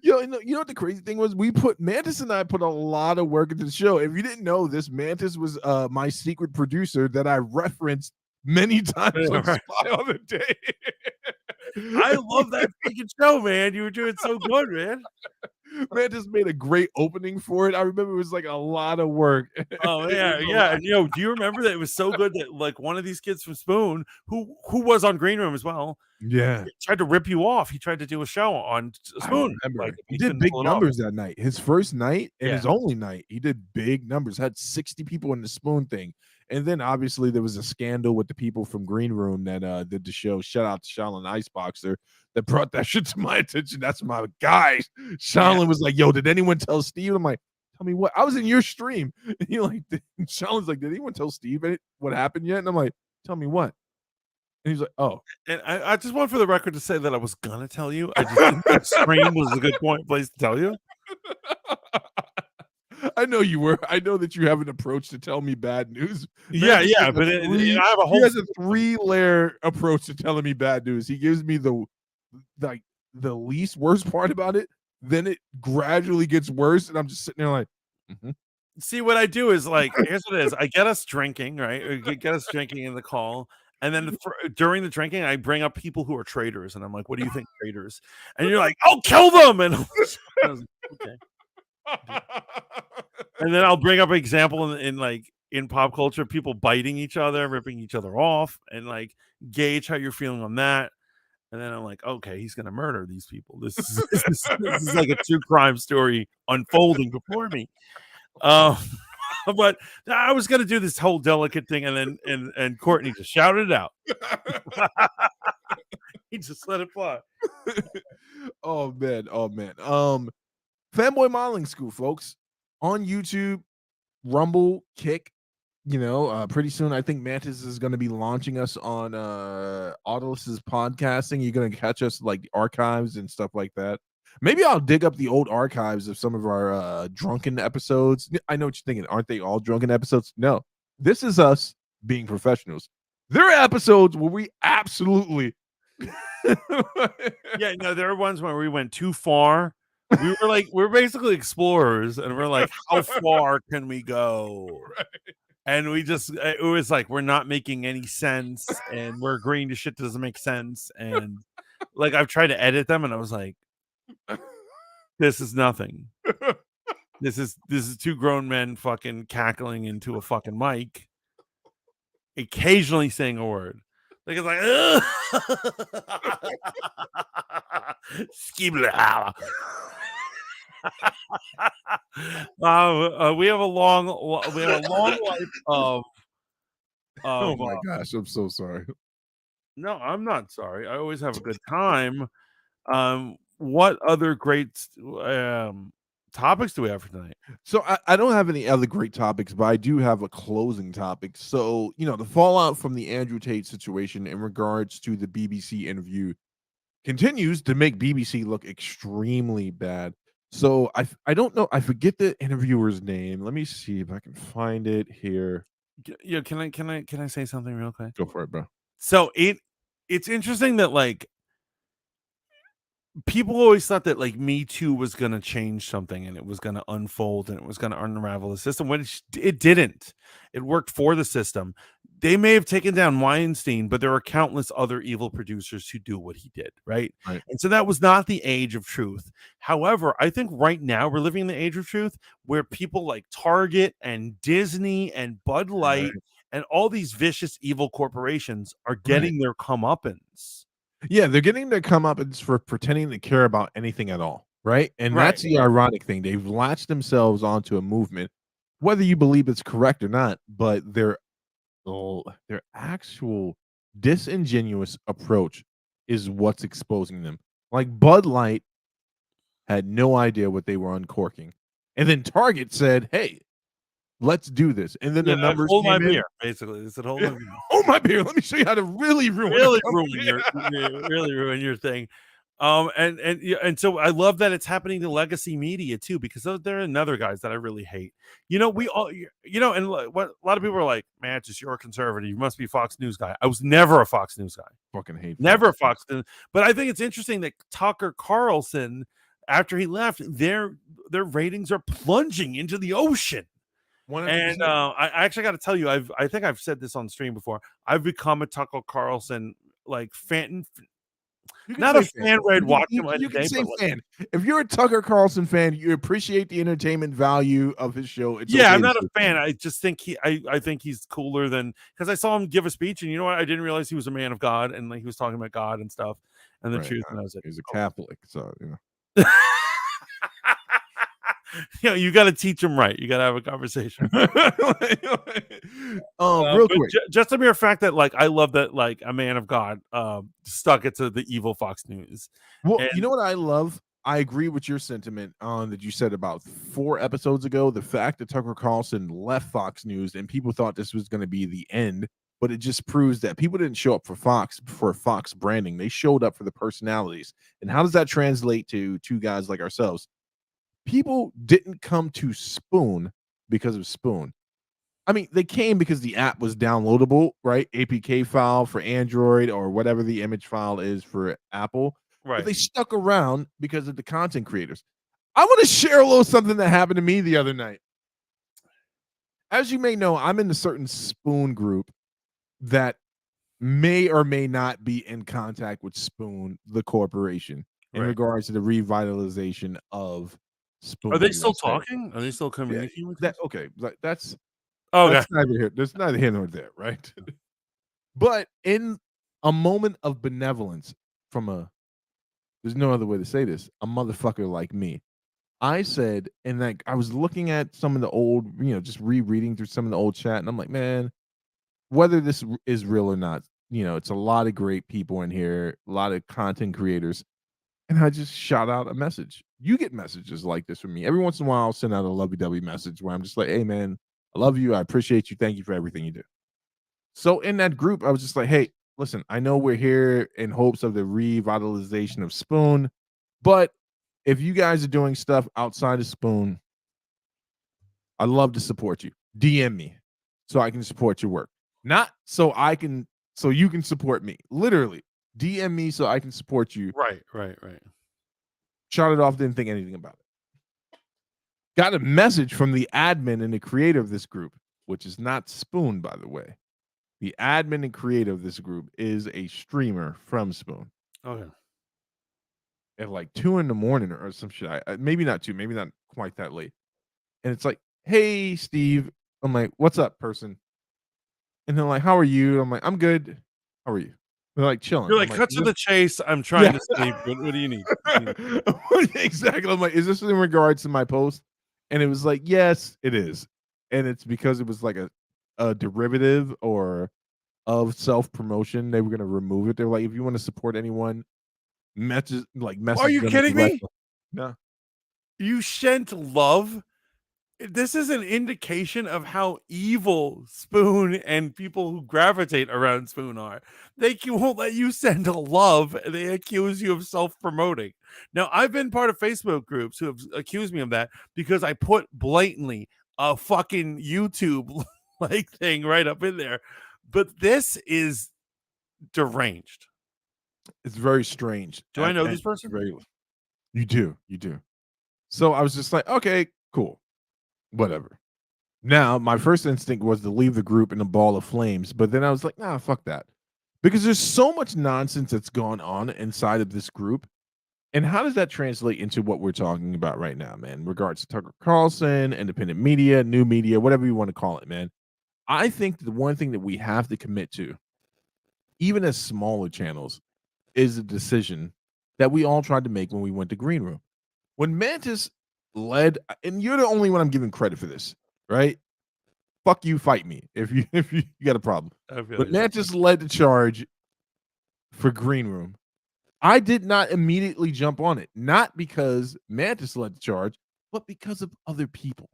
Yo, you know what the crazy thing was? Mantis and I put a lot of work into the show. If you didn't know this, Mantis was my secret producer that I referenced many times on Spy on the Day. I love that freaking show, man. You were doing so good, man. Mantis made a great opening for it. I remember it was like a lot of work. Oh yeah. And do you remember that it was so good that like one of these kids from Spoon, who was on Green Room as well, tried to rip you off. He tried to do a show on Spoon. Like, he did big numbers that night. His first night and his only night, he did big numbers. Had 60 people in the Spoon thing. And then obviously there was a scandal with the people from Green Room that did the show. Shout out to Shaolin Iceboxer that brought that shit to my attention. That's my guy. Shaolin was like, "Yo, did anyone tell Steve?" I'm like, "Tell me what?" I was in your stream. And you're like, Shaolin's like, "Did anyone tell Steve what happened yet?" And I'm like, "Tell me what?" And he's like, "Oh." And I just want for the record to say that I was gonna tell you. I just think that stream was a good place to tell you. I know you were. I know that you have an approach to tell me bad news. Yeah, but I have a whole. He has a 3-layer approach to telling me bad news. He gives me the least worst part about it, then it gradually gets worse, and I'm just sitting there like, See, what I do is like, here's what it is. I get us drinking, right? Or get us drinking in the call. And then during the drinking, I bring up people who are traitors, and I'm like, "What do you think, traitors?" And you're like, "Oh, kill them!" And I was like, okay. And then I'll bring up an example in pop culture, people biting each other, ripping each other off, and like gauge how you're feeling on that. And then I'm like, okay, he's gonna murder these people. This is like a true crime story unfolding before me. But I was gonna do this whole delicate thing, and then Courtney just shouted it out. He just let it fly. Oh man. Fanboy Modeling School, folks, on YouTube, Rumble, Kick. Pretty soon I think Mantis is going to be launching us on Autolus's podcasting. You're going to catch us like the archives and stuff like that. Maybe I'll dig up the old archives of some of our drunken episodes. I know what you're thinking. Aren't they all drunken episodes? No, this is us being professionals. There are episodes where we absolutely Yeah, no, there are ones where we went too far. We're basically explorers, and we're like, how far can we go? Right. And it was like, we're not making any sense, and we're agreeing to shit that doesn't make sense. And like, I've tried to edit them, and I was like, this is nothing. This is two grown men fucking cackling into a fucking mic, occasionally saying a word. Like, it's like, skibla. We have a long life of oh my gosh, I'm so sorry. No, I'm not sorry. I always have a good time. What other great topics do we have for tonight? So I don't have any other great topics, but I do have a closing topic. So, the fallout from the Andrew Tate situation in regards to the BBC interview continues to make BBC look extremely bad. So I don't know. I forget the interviewer's name. Let me see if I can find it here. Yeah, can I say something real quick? Go for it, bro. So it's interesting that like people always thought that like Me Too was going to change something, and it was going to unfold, and it was going to unravel the system, when it didn't. It worked for the system. They may have taken down Weinstein, but there are countless other evil producers who do what he did, right? And so that was not the age of truth. However, I think right now we're living in the age of truth, where people like Target and Disney and Bud Light and all these vicious evil corporations are getting their comeuppance. Yeah, they're getting their comeuppance for pretending to care about anything at all, right? And that's the ironic thing. They've latched themselves onto a movement, whether you believe it's correct or not, but their actual disingenuous approach is what's exposing them. Like Bud Light had no idea what they were uncorking. And then Target said, hey, let's do this. And then the numbers hold my came in. beer, basically. They said, hold my beer. Hold my beer. Let me show you how to really ruin your thing. And so I love that it's happening to legacy media too, because there are another guys that I really hate. We all, and what a lot of people are like, man, it's just you're a conservative. You must be a Fox News guy. I was never a Fox News guy. Fucking hate. Never Fox News. But I think it's interesting that Tucker Carlson, after he left, their ratings are plunging into the ocean. 100%. And I actually got to tell you, I think I've said this on stream before. I've become a Tucker Carlson like fan. Not a fan where I'd watch him every day. Say fan. If you're a Tucker Carlson fan, you appreciate the entertainment value of his show. It's I'm not a fan. I just think I think he's cooler than, because I saw him give a speech, and you know what? I didn't realize he was a man of God, and like he was talking about God and stuff and the truth. And I was like, he's a Catholic, so you got to teach him right. You got to have a conversation. Real quick, just a mere fact that like I love that like a man of God stuck it to the evil Fox News. Well, you know what I love? I agree with your sentiment on that you said about 4 episodes ago. The fact that Tucker Carlson left Fox News and people thought this was going to be the end, but it just proves that people didn't show up for Fox branding. They showed up for the personalities. And how does that translate to two guys like ourselves? People didn't come to Spoon because of Spoon. I mean, they came because the app was downloadable, right? APK file for Android or whatever the image file is for Apple. Right. But they stuck around because of the content creators. I want to share a little something that happened to me the other night. As you may know, I'm in a certain Spoon group that may or may not be in contact with Spoon, the corporation, in regards to the revitalization of Spoon. Are they still talking? Are they still communicating with that? Okay, that's that's neither here. There's neither here nor there, right? But in a moment of benevolence from there's no other way to say this, a motherfucker like me, I said, and like I was looking at some of the old, just rereading through some of the old chat, and I'm like, man, whether this is real or not, it's a lot of great people in here, a lot of content creators. and I just shot out a message. You get messages like this from me. Every once in a while, I'll send out a lovey-dovey message where I'm just like, hey, man, I love you. I appreciate you. Thank you for everything you do. So in that group, I was just like, hey, listen, I know we're here in hopes of the revitalization of Spoon, but if you guys are doing stuff outside of Spoon, I'd love to support you. DM me so I can support your work. Not so you can support me. Literally, DM me so I can support you. Right. Shot it off, didn't think anything about it. Got a message from the admin and the creator of this group, which is not Spoon, by the way. The admin and creator of this group is a streamer from Spoon. Okay. At like 2 a.m. or some shit. Maybe not 2, maybe not quite that late. And it's like, hey, Steve. I'm like, what's up, person? And they're like, how are you? I'm like, I'm good. How are you? They're like, chilling. You're like, cut to the chase. I'm trying to sleep. What do you need? Exactly. I'm like, is this in regards to my post? And it was like, yes, it is. And it's because it was like a derivative or of self-promotion. They were going to remove it. They're like, if you want to support anyone, message. Are you kidding me? No. You sent love? This is an indication of how evil Spoon and people who gravitate around Spoon are. They won't let you send love. They accuse you of self-promoting. Now, I've been part of Facebook groups who have accused me of that because I put blatantly a fucking YouTube like thing right up in there. But this is deranged. It's very strange. Do I know this person? You do. So I was just like, okay, cool. Whatever. Now, my first instinct was to leave the group in a ball of flames, but then I was like, nah, fuck that. Because there's so much nonsense that's gone on inside of this group. And how does that translate into what we're talking about right now, man? In regards to Tucker Carlson, independent media, new media, whatever you want to call it, man. I think the one thing that we have to commit to, even as smaller channels, is a decision that we all tried to make when we went to Green Room. When Mantis led, and you're the only one I'm giving credit for this, right? Fuck you, fight me if you got a problem. But Mantis led the charge for Green Room. I did not immediately jump on it, not because Mantis led the charge, but because of other people.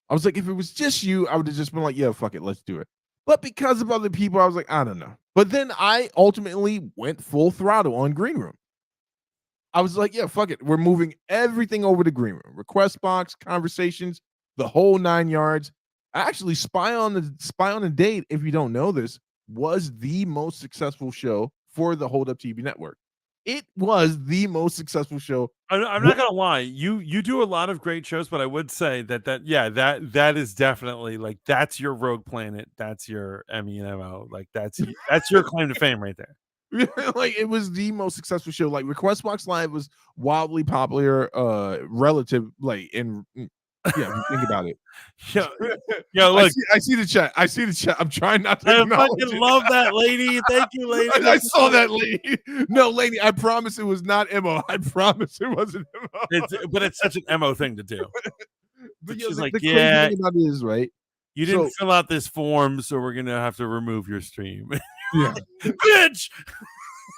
I was like, if it was just you, I would have just been like, yeah, fuck it, let's do it. But because of other people, I was like, I don't know. But then I ultimately went full throttle on Green Room. I was like, yeah, fuck it. We're moving everything over to Green Room. Request box, conversations, the whole 9 yards. Actually, Spy on the Date, if you don't know this, was the most successful show for the Hold Up TV network. It was the most successful show. I'm not gonna lie. You do a lot of great shows, but I would say that is definitely like that's your Rogue Planet. That's your Emmy and MO. Like that's your claim to fame right there. Like it was the most successful show. Like Request Box Live was wildly popular, relative. Like in think about it. Yo, look, I see the chat. I'm trying not to. I fucking love that lady. Thank you, lady. I saw that lady. No, lady, I promise it was not Mo. I promise it wasn't Mo. But it's such an Mo thing to do. But she's like, the crazy thing about it is, right? You didn't fill out this form, so we're gonna have to remove your stream. Yeah, bitch.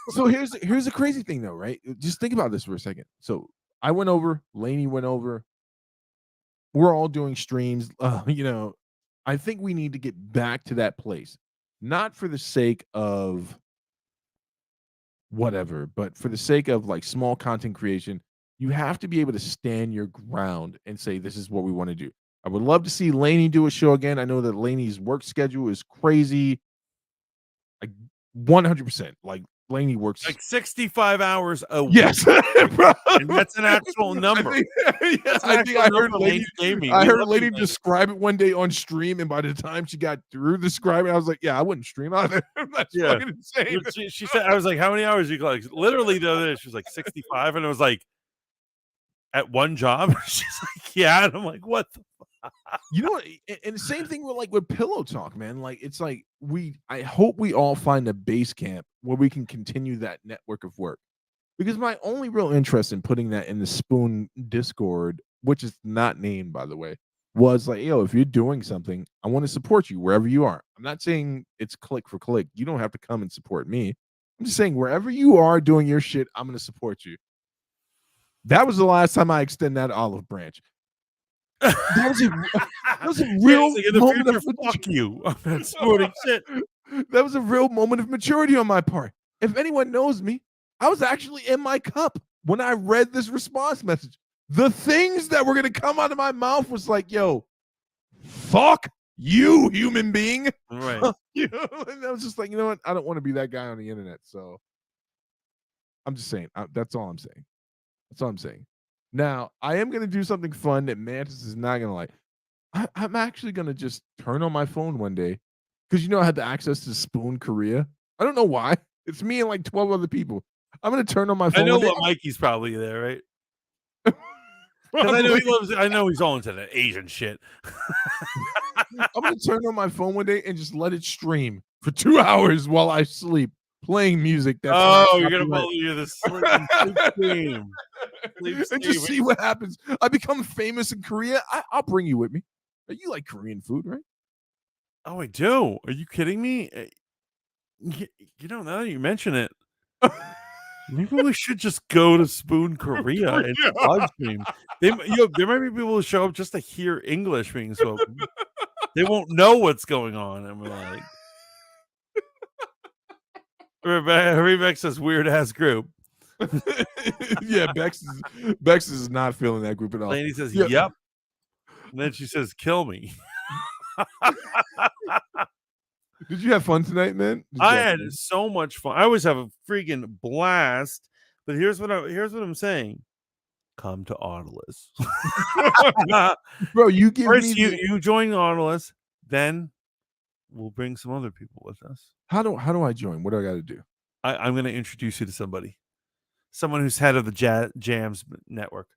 So here's the crazy thing, though, right? Just think about this for a second. So I went over. Lainey went over. We're all doing streams. I think we need to get back to that place, not for the sake of whatever, but for the sake of like small content creation. You have to be able to stand your ground and say, this is what we want to do. I would love to see Lainey do a show again. I know that Lainey's work schedule is crazy. Like 100%. Like Lainey works like 65 hours a week. Yes, and that's an actual number. I think I heard Lainey describe it one day on stream, and by the time she got through describing, I was like, "Yeah, I wouldn't stream either." That's fucking insane. She said, "I was like, how many hours you like?" Literally, the other day, she was like 65, and it was like at one job. She's like, "Yeah," and I'm like, "What the?" You know what? And the same thing with Pillow Talk, man. Like it's like I hope we all find a base camp where we can continue that network of work. Because my only real interest in putting that in the Spoon Discord, which is not named, by the way, was like, yo, if you're doing something, I want to support you wherever you are. I'm not saying it's click for click. You don't have to come and support me. I'm just saying wherever you are doing your shit, I'm going to support you. That was the last time I extend that olive branch. That was a real moment of fuck you. That's sporting shit. That was a real moment of maturity on my part. If anyone knows me, I was actually in my cup when I read this response message. The things that were going to come out of my mouth was like, yo, fuck you, human being. Right. You know? And I was just like, you know what? I don't want to be that guy on the internet. So I'm just saying. That's all I'm saying. That's all I'm saying. Now, I am going to do something fun that Mantis is not going to like. I'm actually going to just turn on my phone one day because, I had the access to Spoon Korea. I don't know why. It's me and like 12 other people. I'm going to turn on my phone. I know Mikey's probably there, right? Because I know he's all into that Asian shit. I'm going to turn on my phone one day and just let it stream for 2 hours while I sleep, playing music. You're going to follow you the sleep stream. And just see what happens. I become famous in Korea. I'll bring you with me. You like Korean food, right? Oh, I do. Are you kidding me? Now that you mention it, maybe we should just go to Spoon Korea and live stream. There might be people who show up just to hear English being spoken. They won't know what's going on. And we're like, Rebecca says weird ass group. Yeah, Bex is not feeling that group at all. Lady says, yep. And then she says, kill me. Did you have fun tonight, man? I had so much fun. I always have a freaking blast. But here's what I'm saying. Come to Nautilus. Bro, you give first me you join Nautilus, then we'll bring some other people with us. How do I join? What do I got to do? I'm going to introduce you to someone who's head of the Jams network.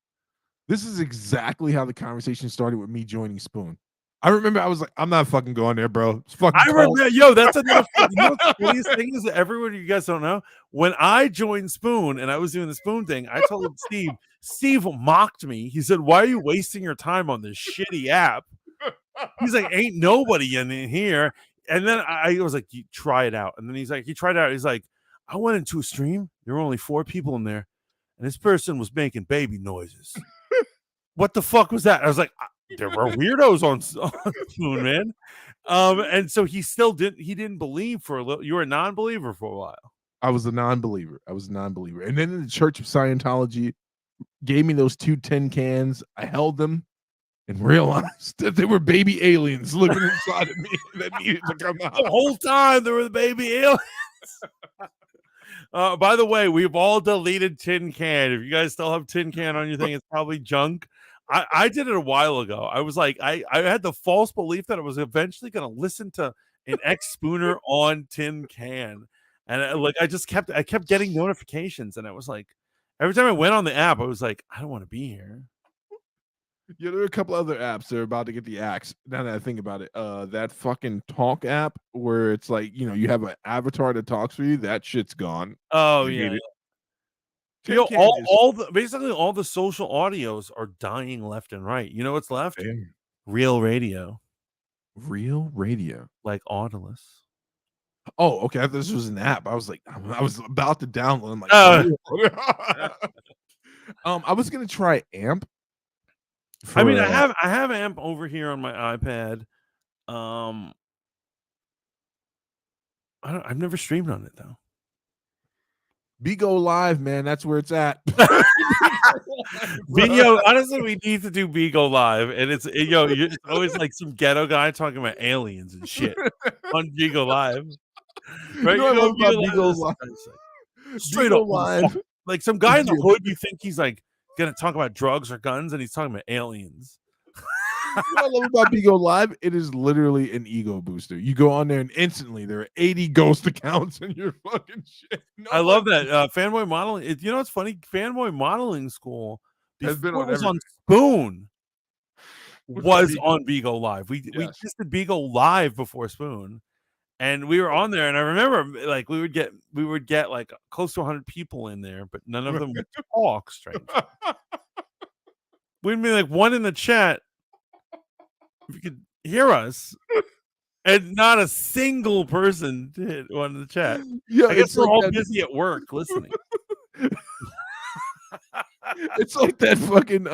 This is exactly how the conversation started with me joining Spoon. I remember I was like, I'm not fucking going there, bro. It's fucking that's another the funniest thing is that everyone you guys don't know. When I joined Spoon and I was doing the Spoon thing, I told Steve. Steve mocked me. He said, "Why are you wasting your time on this shitty app?" He's like, "Ain't nobody in here." And then I was like, "You try it out." And then he tried it out. He's like, "I went into a stream. There were only 4 people in there, and this person was making baby noises." What the fuck was that? I was like, there were weirdos on Spoon, man. And so he didn't believe for a little. You were a non-believer for a while. I was a non-believer. And then in the Church of Scientology gave me those 2 tin cans. I held them and realized that they were baby aliens living inside of me that needed to come out. The whole time there were the baby aliens. By the way, we've all deleted Tin Can. If you guys still have Tin Can on your thing, it's probably junk. I did it a while ago. I was like, I had the false belief that I was eventually going to listen to an ex-spooner on Tin Can. And I kept getting notifications. And I was like, every time I went on the app, I was like, I don't want to be here. Yeah, there are a couple other apps that are about to get the axe. Now that I think about it, that fucking Talk app where it's like, you have an avatar that talks for you. That shit's gone. Oh yeah. Basically all the social audios are dying left and right. You know what's left? Damn. Real radio. Real radio. Like Nautilus. Oh, okay. I thought this was an app. I was like, I was about to download. I'm like, I was gonna try AMP. I have AMP over here on my iPad. I've never streamed on it though. Bigo Live, man, that's where it's at. Honestly, we need to do Bigo Live, and it's always like some ghetto guy talking about aliens and shit on Bigo Live. Right? Bigo Live. Straight up live, like some guy in the hood. You think he's like gonna talk about drugs or guns, and he's talking about aliens. What I love about Bigo Live, it is literally an ego booster. You go on there and instantly there are 80 ghost accounts in your fucking shit. I love that fanboy modeling. It's funny. Fanboy modeling school has been on Spoon. Was on Bigo Live. We just did Bigo Live before Spoon, and we were on there. And I remember like we would get like close to 100 people in there, but none of them would talk straight. We'd be like one in the chat. If you could hear us, and not a single person did one in the chat. Yeah, I guess we're all busy at work listening. It's like that fucking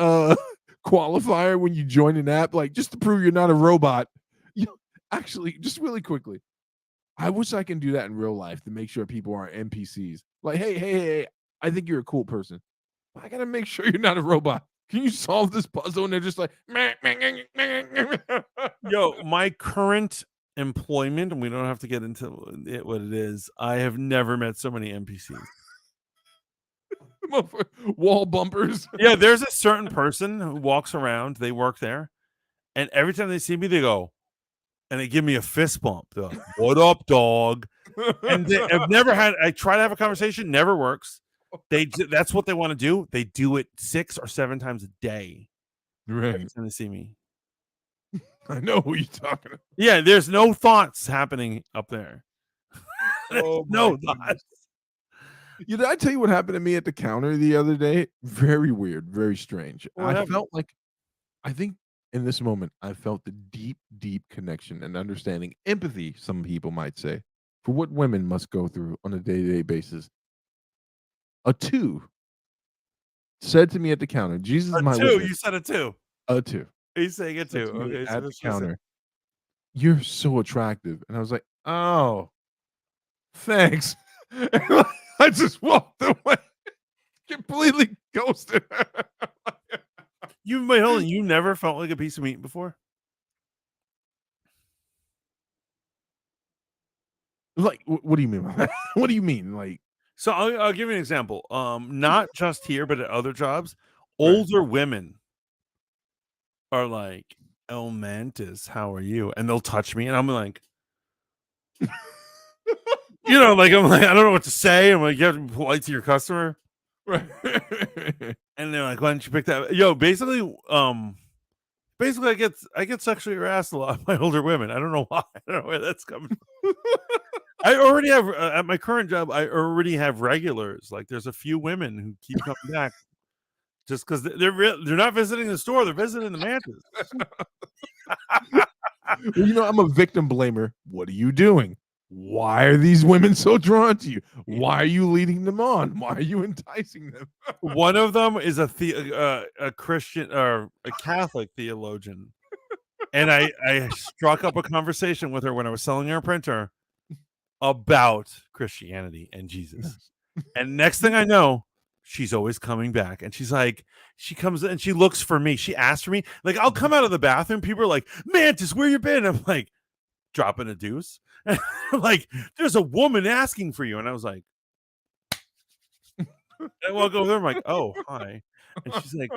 qualifier when you join an app, like just to prove you're not a robot. You actually, just really quickly, I wish I can do that in real life to make sure people aren't NPCs. Like, hey, I think you're a cool person. But I gotta make sure you're not a robot. Can you solve this puzzle? And they're just like, Yo, my current employment, and we don't have to get into what it is. I have never met so many NPCs. wall bumpers. Yeah, there's a certain person who walks around, they work there, and every time they see me, they go, and they give me a fist bump. They're like, "What up, dog?" And I've never had. I try to have a conversation, never works. That's what they want to do. They do it 6 or 7 times a day. Right. Every time they see me. I know who you're talking about. Yeah, there's no thoughts happening up there. Oh, no thoughts. Did I tell you what happened to me at the counter the other day? Very weird, very strange. I think in this moment, I felt the deep, deep connection and understanding, empathy, some people might say, for what women must go through on a day-to-day basis. A 2 said to me at the counter, Jesus is my witness. You said a 2. A 2. He's saying a 2. Okay, at the counter. You're so attractive. And I was like, oh, thanks. I just walked away, completely ghosted her. Wait, hold on. You never felt like a piece of meat before? Like, what do you mean by that? What do you mean? Like, so I'll give you an example. Not just here, but at other jobs, older women are like, "Oh, Mantis, how are you?" And they'll touch me, and I'm like, like I'm like, I don't know what to say. I'm like, you have to be polite to your customer, right? And they're like, "Why don't you pick that?" Yo, basically, I get sexually harassed a lot by older women. I don't know why. I don't know where that's coming from. I already have at my current job. I already have regulars. Like, there's a few women who keep coming back just because they're not visiting the store. They're visiting the Mantis. Well, I'm a victim blamer. What are you doing? Why are these women so drawn to you? Why are you leading them on? Why are you enticing them? One of them is a Christian or a Catholic theologian, and I struck up a conversation with her when I was selling her a printer about Christianity and Jesus. And next thing I know, she's always coming back, and she's like, she comes and she looks for me. She asks for me. Like, I'll come out of the bathroom. People are like, "Mantis, where you been?" I'm like, dropping a deuce. And like, "There's a woman asking for you." And I was like, I walk over there. I'm like, "Oh, hi." And she's like,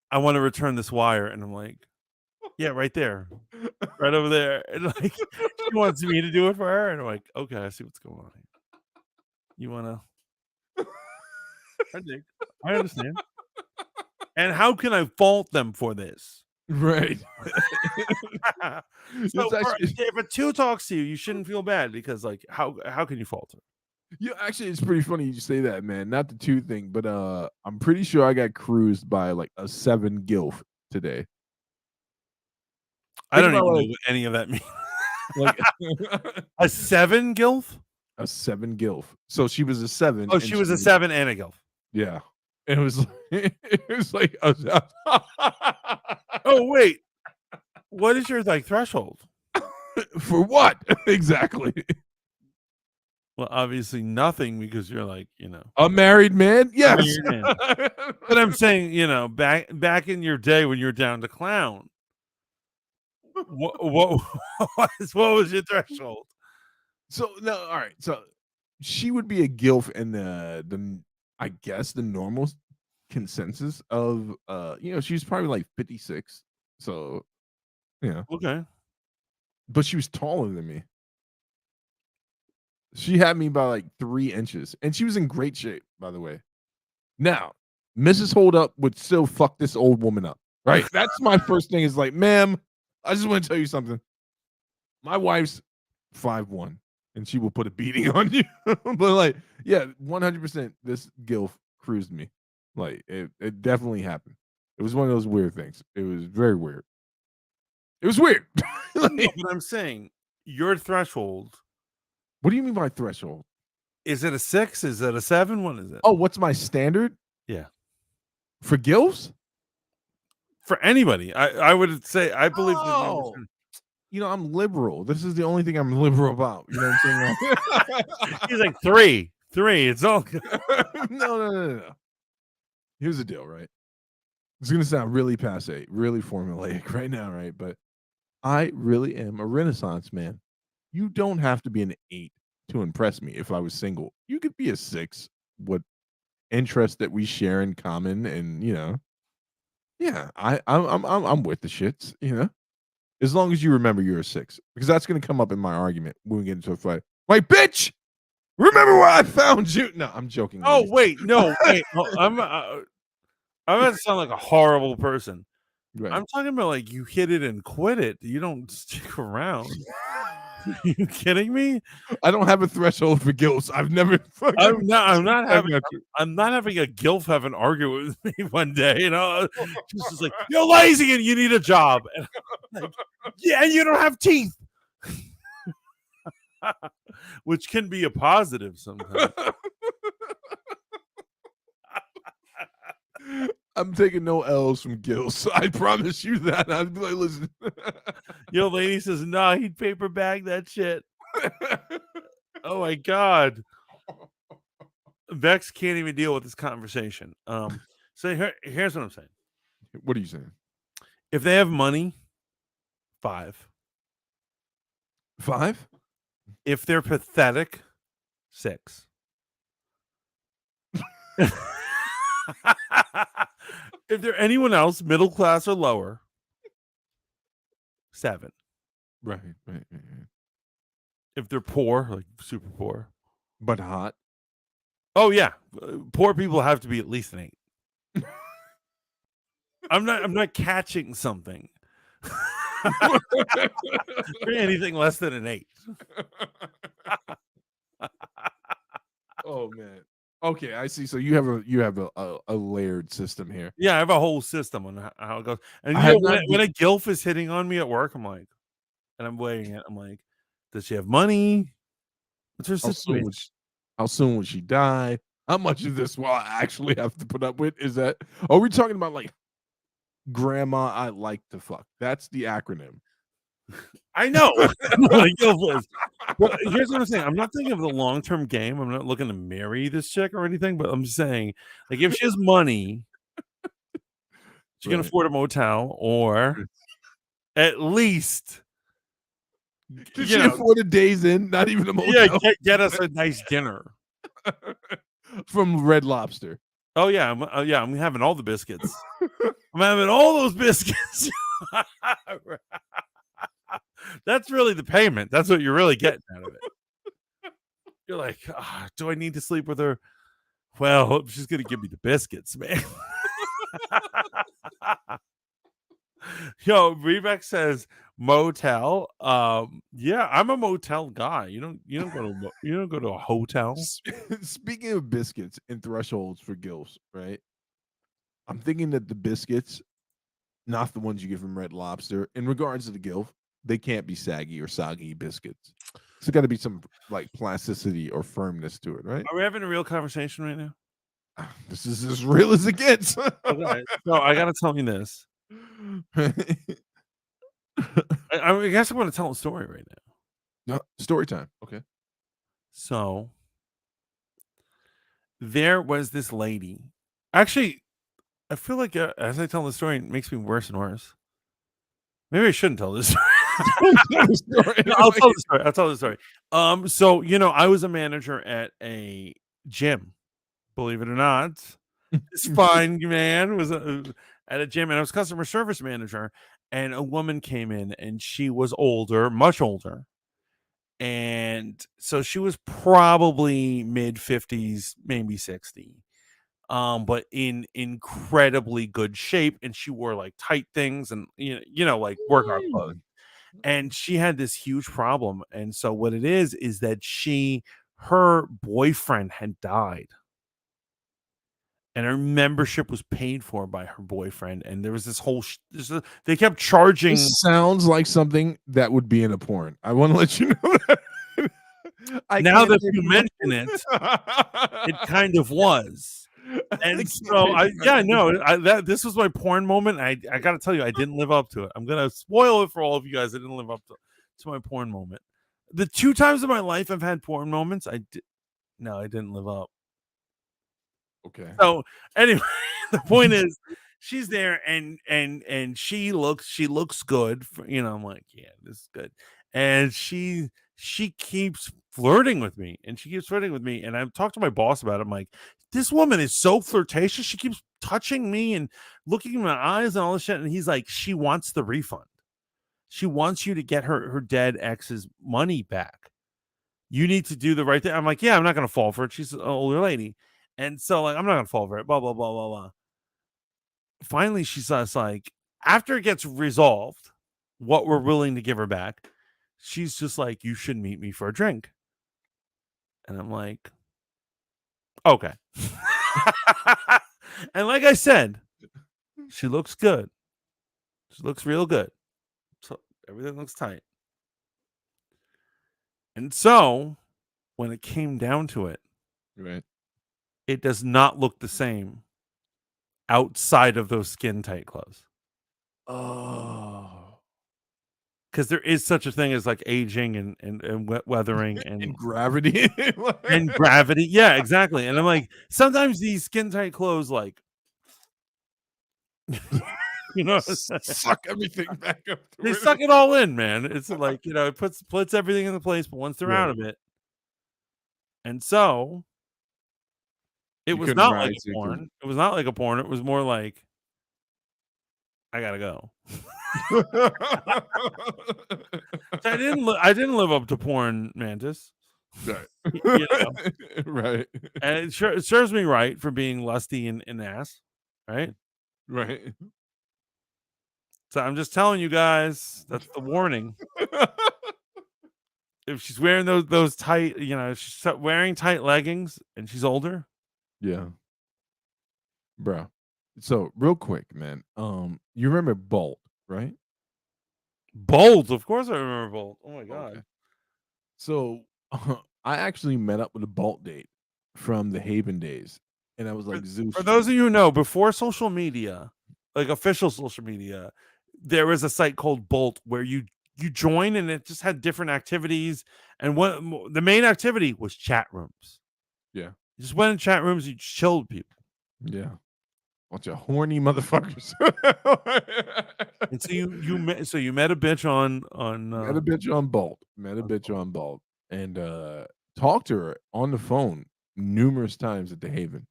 "I want to return this wire." And I'm like, "Yeah, right there, right over there." And like, she wants me to do it for her. And I'm like, "Okay, I see what's going on here. You want to?" I understand. And how can I fault them for this? Right. So if a 2 talks to you, you shouldn't feel bad because, like, how can you fault her? Yeah, actually, it's pretty funny you say that, man. Not the 2 thing, but I'm pretty sure I got cruised by like a 7 gilf today. I don't even know what any of that means. Like a 7 gilf? A 7 gilf. So she was a 7. Oh, she was a 7 and a gilf. Yeah. It was like oh wait. What is your threshold? For what? Exactly. Well, obviously nothing, because you're like, a married man. Yes. Married man. But I'm saying, back in your day when you were down to clown, what was your threshold? So no, all right. So she would be a gilf in the I guess the normal consensus of she's probably like 56. So okay. But she was taller than me. She had me by like 3 inches, and she was in great shape, by the way. Now, Mrs. Hold Up would still fuck this old woman up, right? That's my first thing. Is like, ma'am, I just want to tell you something. My wife's 5'1", and she will put a beating on you. But like, yeah, 100%. This gilf cruised me. Like, it definitely happened. It was one of those weird things. It was very weird. It was weird. But I'm saying your threshold. What do you mean by threshold? Is it a 6? Is it a 7? What is it? Oh, what's my standard? Yeah. For gilfs? For anybody. I would say I believe Oh. I'm liberal. This is the only thing I'm liberal about. You know what I'm saying? He's like 3. It's all good. No. Here's the deal, right? It's gonna sound really passe, really formulaic right now, right? But I really am a Renaissance man. You don't have to be an 8 to impress me. If I was single, you could be a 6. What interest that we share in common, and yeah, I'm with the shits. As long as you remember you're a 6, because that's gonna come up in my argument when we get into a fight. Like, bitch, remember where I found you? No, I'm joking. Oh wait, no, wait. I'm gonna sound like a horrible person. Right. I'm talking about like you hit it and quit it. You don't stick around. Are you kidding me? I don't have a threshold for gills. I've never. I'm not having a gilf have an argument with me one day. She's just like, you're lazy and you need a job. And I'm like, yeah, and you don't have teeth, which can be a positive sometimes. I'm taking no L's from gills. I promise you that. I'd be like, listen. Yo, lady says, nah, he'd paper bag that shit. Oh my God. Vex can't even deal with this conversation. So here's what I'm saying. What are you saying? If they have money, 5. 5? If they're pathetic, 6. If they're anyone else, middle class or lower, 7. Right. If they're poor, like super poor, but hot. Oh yeah, poor people have to be at least an 8. I'm not catching something. Anything less than an 8. Oh man. Okay, I see. So you have a layered system here. Yeah, I have a whole system on how it goes. And when a gilf is hitting on me at work, I'm like, and I'm weighing it. I'm like, does she have money? What's her situation? How soon would she die? How much of this will I actually have to put up with? Are we talking about like grandma I like to fuck? That's the acronym. I know. Well, here's what I'm saying. I'm not thinking of the long-term game. I'm not looking to marry this chick or anything, but I'm saying, like, if she has money, she can afford a motel, or at least Did she afford a Days Inn? Not even a motel. Yeah, get us a nice dinner from Red Lobster. Oh yeah, I'm having all the biscuits. I'm having all those biscuits. That's really the payment. That's what you're really getting out of it. You're like, do I need to sleep with her? Well, she's gonna give me the biscuits, man. Yo, Rebeck says motel. Yeah, I'm a motel guy. You don't go to a hotel. Speaking of biscuits and thresholds for gilfs, right? I'm thinking that the biscuits, not the ones you get from Red Lobster, in regards to the gilf, they can't be saggy or soggy biscuits. There's got to be some like plasticity or firmness to it, right? Are we having a real conversation right now? This is as real as it gets. Okay. So I gotta tell you this. I guess I want to tell a story right now. No, story time. Okay. So there was this lady. Actually, I feel like as I tell the story, it makes me worse and worse. Maybe I shouldn't tell this story. I'll tell the story. So I was a manager at a gym. Believe it or not, this fine man was at a gym, and I was customer service manager. And a woman came in, and she was older, much older, and so she was probably mid-50s, maybe 60. But in incredibly good shape, and she wore like tight things and like workout clothes. And she had this huge problem. And so what it is that her boyfriend had died, and her membership was paid for by her boyfriend. And there was this whole they kept charging. This sounds like something that would be in a porn. I want to let you know that. Now that you mention it, it kind of was. And so this was my porn moment. I gotta tell you, I didn't live up to it. I'm gonna spoil it for all of you guys. I didn't live up to my porn moment. The 2 times in my life I've had porn moments, I didn't live up. Okay. So anyway, the point is she's there and she looks good for, I'm like, yeah, this is good. And she keeps flirting with me and I've talked to my boss about it. I'm like, this woman is so flirtatious. She keeps touching me and looking in my eyes and all this shit. And he's like, she wants the refund. She wants you to get her dead ex's money back. You need to do the right thing. I'm like, yeah, I'm not gonna fall for it. She's an older lady. And so like I'm not gonna fall for it. Blah blah blah blah blah. Finally, she says, like, after it gets resolved, what we're willing to give her back, she's just like, you should meet me for a drink. And I'm like, okay. And like I said, she looks good. She looks real good. So everything looks tight. And so when it came down to it, Right. it does not look the same outside of those skin tight clothes. Oh. Because there is such a thing as like aging and weathering And gravity. and gravity. Yeah, exactly. And I'm like, sometimes these skin tight clothes, like, suck everything back up. They suck it all in, man. It's like, it puts everything into place, but once they're out of it. And so it was not like a porn. It was not like a porn. It was more like, I gotta go. So I didn't live up to porn, Mantis. Right. Right. And it serves me right for being lusty and ass. Right. Right. So I'm just telling you guys, that's the warning. If she's wearing those tight, if she's wearing tight leggings and she's older. Yeah. Bro. So real quick, man. You remember Bolt, right? Bolt, of course I remember Bolt. Oh my god. Okay. So I actually met up with a Bolt date from the Haven days. And I was like, Zeus. For those of you who know, before social media, like official social media, there was a site called Bolt where you join and it just had different activities. And the main activity was chat rooms. Yeah. You just went in chat rooms, you chilled people. Yeah. Bunch of horny motherfuckers. And so you met a bitch on met a bitch on Bolt. Met a bitch on Bolt. And talked to her on the phone numerous times at the Haven.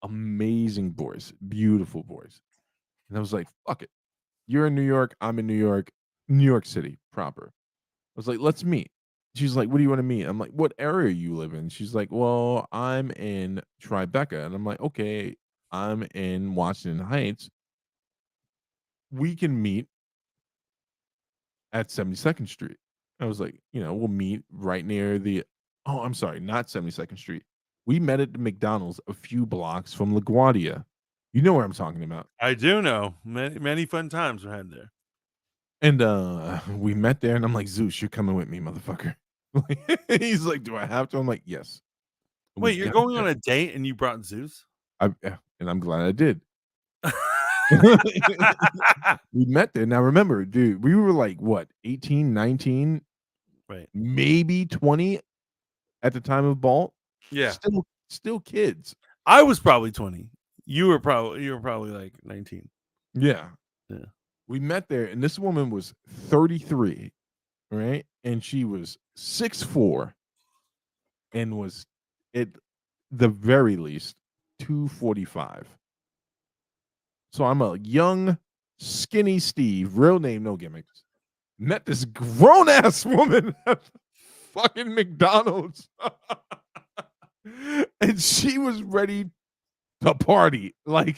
Amazing voice, beautiful voice. And I was like, fuck it. You're in New York, I'm in New York City proper. I was like, let's meet. She's like, what do you want to meet? I'm like, what area you live in? She's like, well, I'm in Tribeca. And I'm like, okay, I'm in Washington Heights. We can meet at 72nd Street. I was like, we'll meet right near I'm sorry, not 72nd Street. We met at the McDonald's a few blocks from LaGuardia. You know where I'm talking about. I do know. Many, many fun times we had there. And we met there, and I'm like, Zeus, you're coming with me, motherfucker. He's like, do I have to? I'm like, yes. And wait, you're going on a date and you brought Zeus? And I'm glad I did. We met there. Now, remember, dude, we were like, what, 18, 19? Right. Maybe 20 at the time of Bolt. Yeah. Still kids. I was probably 20. You were probably like 19. Yeah. Yeah. We met there, and this woman was 33, right? And she was 6'4", and was at the very least 245. So I'm a young, skinny Steve, real name, no gimmicks. Met this grown ass woman at fucking McDonald's. And she was ready to party. And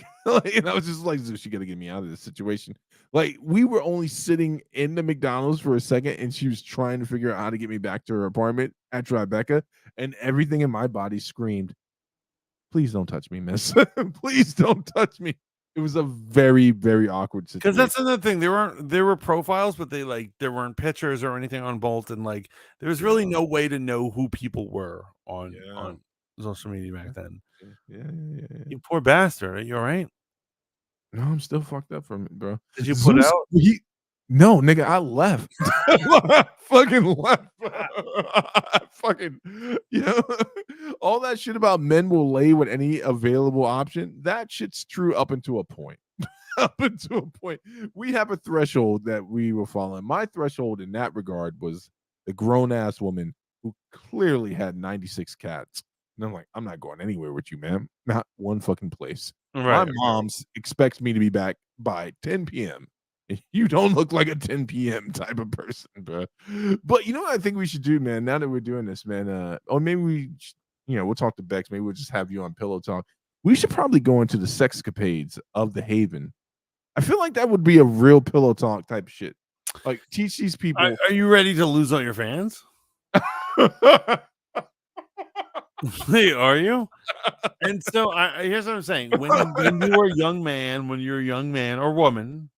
I was just like, she got to get me out of this situation. Like, we were only sitting in the McDonald's for a second, and she was trying to figure out how to get me back to her apartment at Tribeca, and everything in my body screamed, please don't touch me, miss. Please don't touch me. It was a very, very awkward situation. Because that's another thing. There were profiles, but there weren't pictures or anything on Bolt, and there was really no way to know who people were on social media back then. Yeah. You poor bastard. Are you all right? No, I'm still fucked up from it, bro. Did you put out? No, nigga, I left. Fucking left. Fucking, all that shit about men will lay with any available option. That shit's true up until a point. Up until a point. We have a threshold that we were following. My threshold in that regard was the grown ass woman who clearly had 96 cats. And I'm like, I'm not going anywhere with you, ma'am. Not one fucking place. Right. My mom's expects me to be back by 10 p.m. You don't look like a 10 p.m. type of person, bro. But you know what I think we should do, man? Now that we're doing this, man, or maybe we'll talk to Bex. Maybe we'll just have you on Pillow Talk. We should probably go into the sexcapades of the Haven. I feel like that would be a real Pillow Talk type of shit. Like teach these people. Are you ready to lose all your fans? Hey, are you? And so here's what I'm saying: when you are a young man, when you're a young man or woman,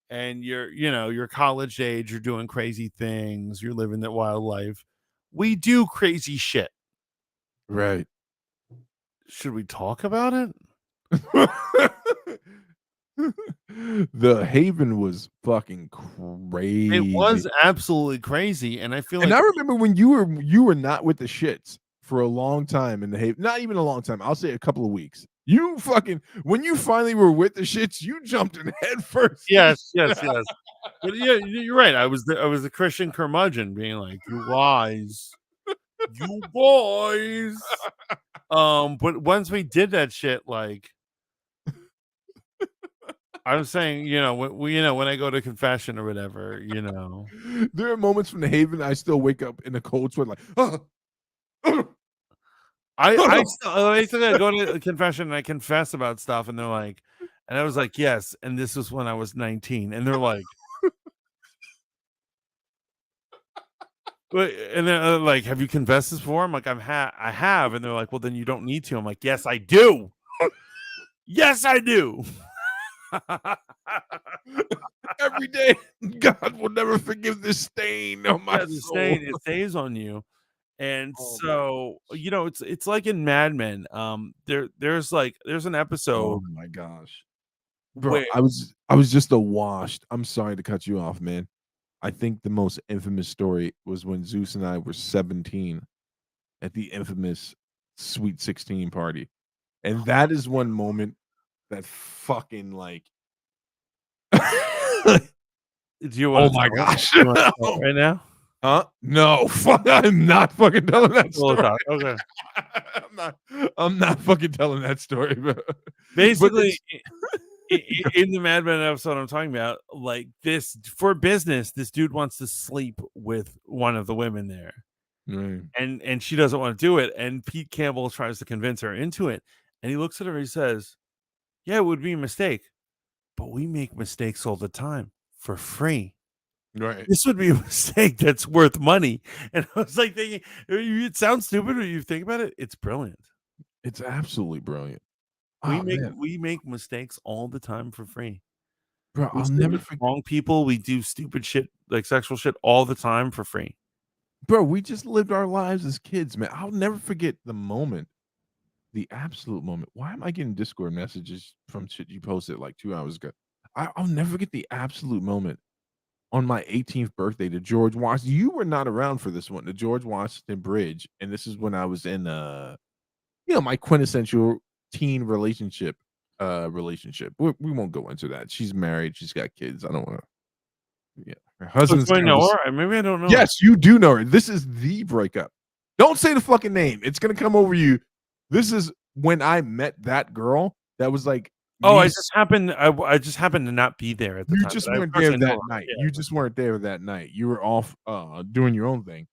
and you're college age, you're doing crazy things, you're living that wild life. We do crazy shit, right? Should we talk about it? The Haven was fucking crazy. It was absolutely crazy, and I feel and like I remember when you were not with the shits for a long time in the Haven. Not even a long time. I'll say a couple of weeks. You fucking when you finally were with the shits, you jumped in head first. Yes. But yeah, you're right. I was the Christian curmudgeon, being like, "You guys." But once we did that shit, like. I was saying, when I go to confession or whatever, there are moments from the Haven I still wake up in a cold sweat, like, I still gotta go to confession and I confess about stuff, and they're like, and I was like, yes, and this was when I was 19, and they're like, and they're like, have you confessed this before? I'm like, I have, and they're like, well, then you don't need to. I'm like, yes, I do. Yes, I do. Every day, God will never forgive this stain on my soul. Stain, it stays on you. And so, it's like in Mad Men. There's an episode. Oh my gosh, bro! I was just washed. I'm sorry to cut you off, man. I think the most infamous story was when Zeus and I were 17 at the infamous Sweet 16 party, and that is one moment that fucking like. Do you want? Oh my gosh! Right now? Huh? No, fuck! I'm not fucking telling that story. Okay. I'm not fucking telling that story, bro. Basically, in the Mad Men episode I'm talking about, like this for business, this dude wants to sleep with one of the women there, right. and she doesn't want to do it. And Pete Campbell tries to convince her into it, and he looks at her and he says, "Yeah, it would be a mistake, but we make mistakes all the time for free." Right. This would be a mistake that's worth money. And I was like thinking, it sounds stupid when you think about it. It's brilliant. It's absolutely brilliant. We make mistakes all the time for free. Bro, I'll never forget. Wrong people. We do stupid shit, like sexual shit, all the time for free. Bro, we just lived our lives as kids, man. I'll never forget the moment, the absolute moment. Why am I getting Discord messages from shit you posted like 2 hours ago? I'll never forget the absolute moment. On my 18th birthday to George Washington. You were not around for this one, the George Washington Bridge. And this is when I was in my quintessential teen relationship. We won't go into that. She's married, she's got kids. I don't want to. Yeah. Her husband's I know her. Maybe I don't know. Yes, you do know her. This is the breakup. Don't say the fucking name. It's gonna come over you. This is when I met that girl that was like. Oh, I just happened to not be there at the time. You just weren't there that night. Yeah. You just weren't there that night. You were off doing your own thing.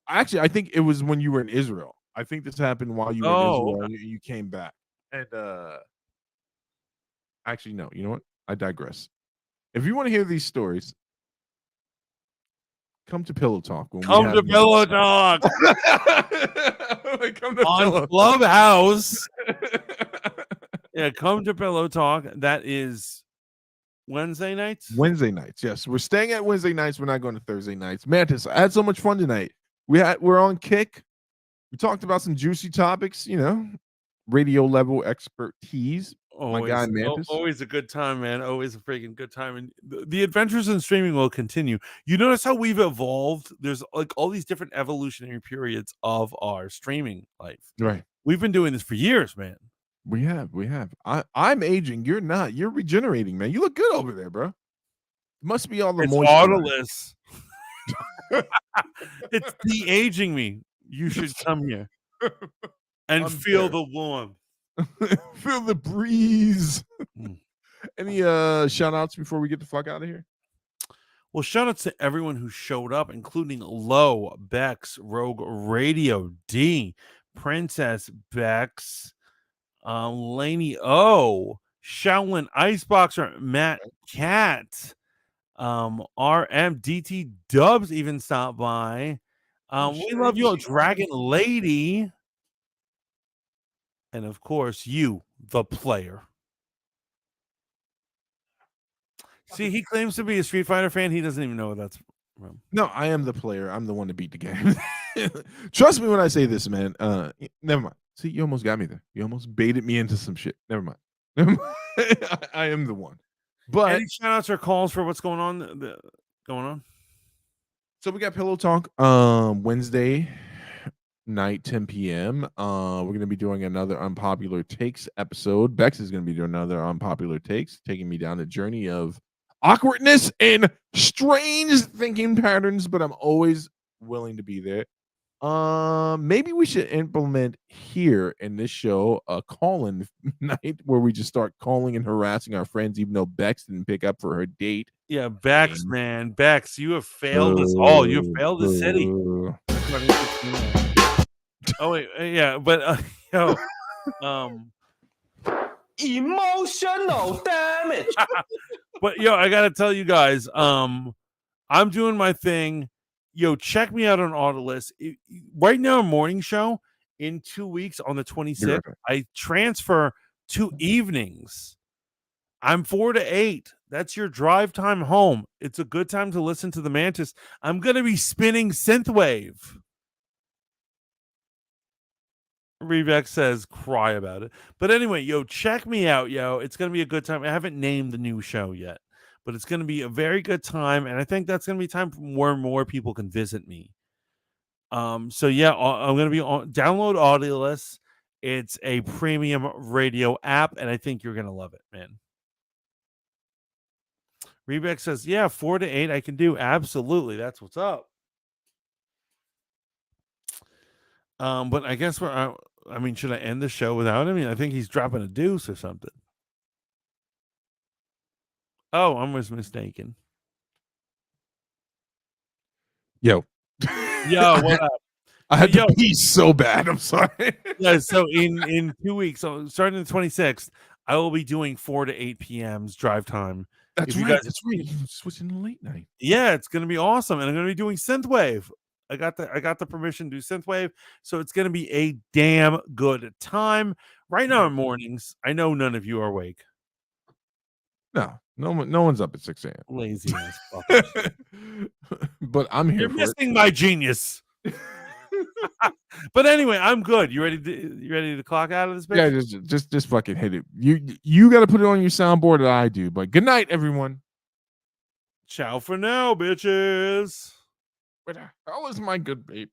Actually, I think it was when you were in Israel. I think this happened while you were in Israel. Okay. You came back. And actually, no. You know what? I digress. If you want to hear these stories, come to Pillow Talk. Come to Pillow Talk. Come to on Clubhouse. Yeah, come to Pillow Talk. That is Wednesday nights? Wednesday nights, yes. We're staying at Wednesday nights. We're not going to Thursday nights. Mantis, I had so much fun tonight. We're on Kick. We talked about some juicy topics, radio level expertise. My Always, guy Mantis. always a good time, man. Always a freaking good time. And the adventures in streaming will continue. You notice how we've evolved? There's like all these different evolutionary periods of our streaming life. Right. We've been doing this for years, man. We have. I'm aging. You're not. You're regenerating, man. You look good over there, bro. Must be all the It's moisture. Autoless. It's de-aging me. You should come here and I'm feel there. the warmth. Feel the breeze. Mm. Any shout outs before we get the fuck out of here? Well, shout outs to everyone who showed up, including Low, Bex, Rogue Radio, D, Princess Bex, Laney O, Shaolin Iceboxer, Matt Cat, RMDT Dubs even stopped by. We love you all, Dragon Lady. And of course, you, the player. See, he claims to be a Street Fighter fan. He doesn't even know what that's from. No, I am the player. I'm the one to beat the game. Trust me when I say this, man. Never mind. See, you almost got me there. You almost baited me into some shit. Never mind. I am the one. But any shout outs or calls for what's going on? So we got Pillow Talk Wednesday night, 10 p.m. We're gonna be doing another Unpopular Takes episode. Bex is gonna be doing another Unpopular Takes, taking me down the journey of awkwardness and strange thinking patterns, but I'm always willing to be there. Maybe we should implement here in this show a call-in night where we just start calling and harassing our friends, even though Bex didn't pick up for her date. Yeah, Bex, man. Bex, you have failed us all. You have failed the city. Oh wait, yeah, but emotional damage. But I gotta tell you guys, I'm doing my thing. Check me out on Autolist. Right now, morning show in 2 weeks on the 26th. I transfer to evenings. I'm 4 to 8. That's your drive time home. It's a good time to listen to the Mantis. I'm gonna be spinning synthwave. Rebeck says cry about it. But anyway, check me out, It's going to be a good time. I haven't named the new show yet, but it's going to be a very good time. And I think that's going to be time for more people can visit me. So yeah, I'm going to be on download Audiolist. It's a premium radio app, and I think you're going to love it, man. Rebeck says, yeah, 4 to 8 I can do. Absolutely. That's what's up. But I guess should I end the show without him? I think he's dropping a deuce or something. Oh, I was mistaken. Yo, what up? I had to pee so bad. I'm sorry. Yeah, so in 2 weeks, so starting the 26th, I will be doing 4 to 8 p.m.'s drive time. That's right. That's right. Switching to late night. Yeah, it's gonna be awesome, and I'm gonna be doing synthwave. I got the permission to do synthwave, so it's gonna be a damn good time. Right now in mornings, I know none of you are awake. No one's up at 6 a.m. Lazy ass fuckers. But I'm here. You're missing my genius. But anyway, I'm good. You ready to clock out of this bitch? Yeah, just fucking hit it. You got to put it on your soundboard that I do. But good night, everyone. Ciao for now, bitches. Where the hell is my good babe?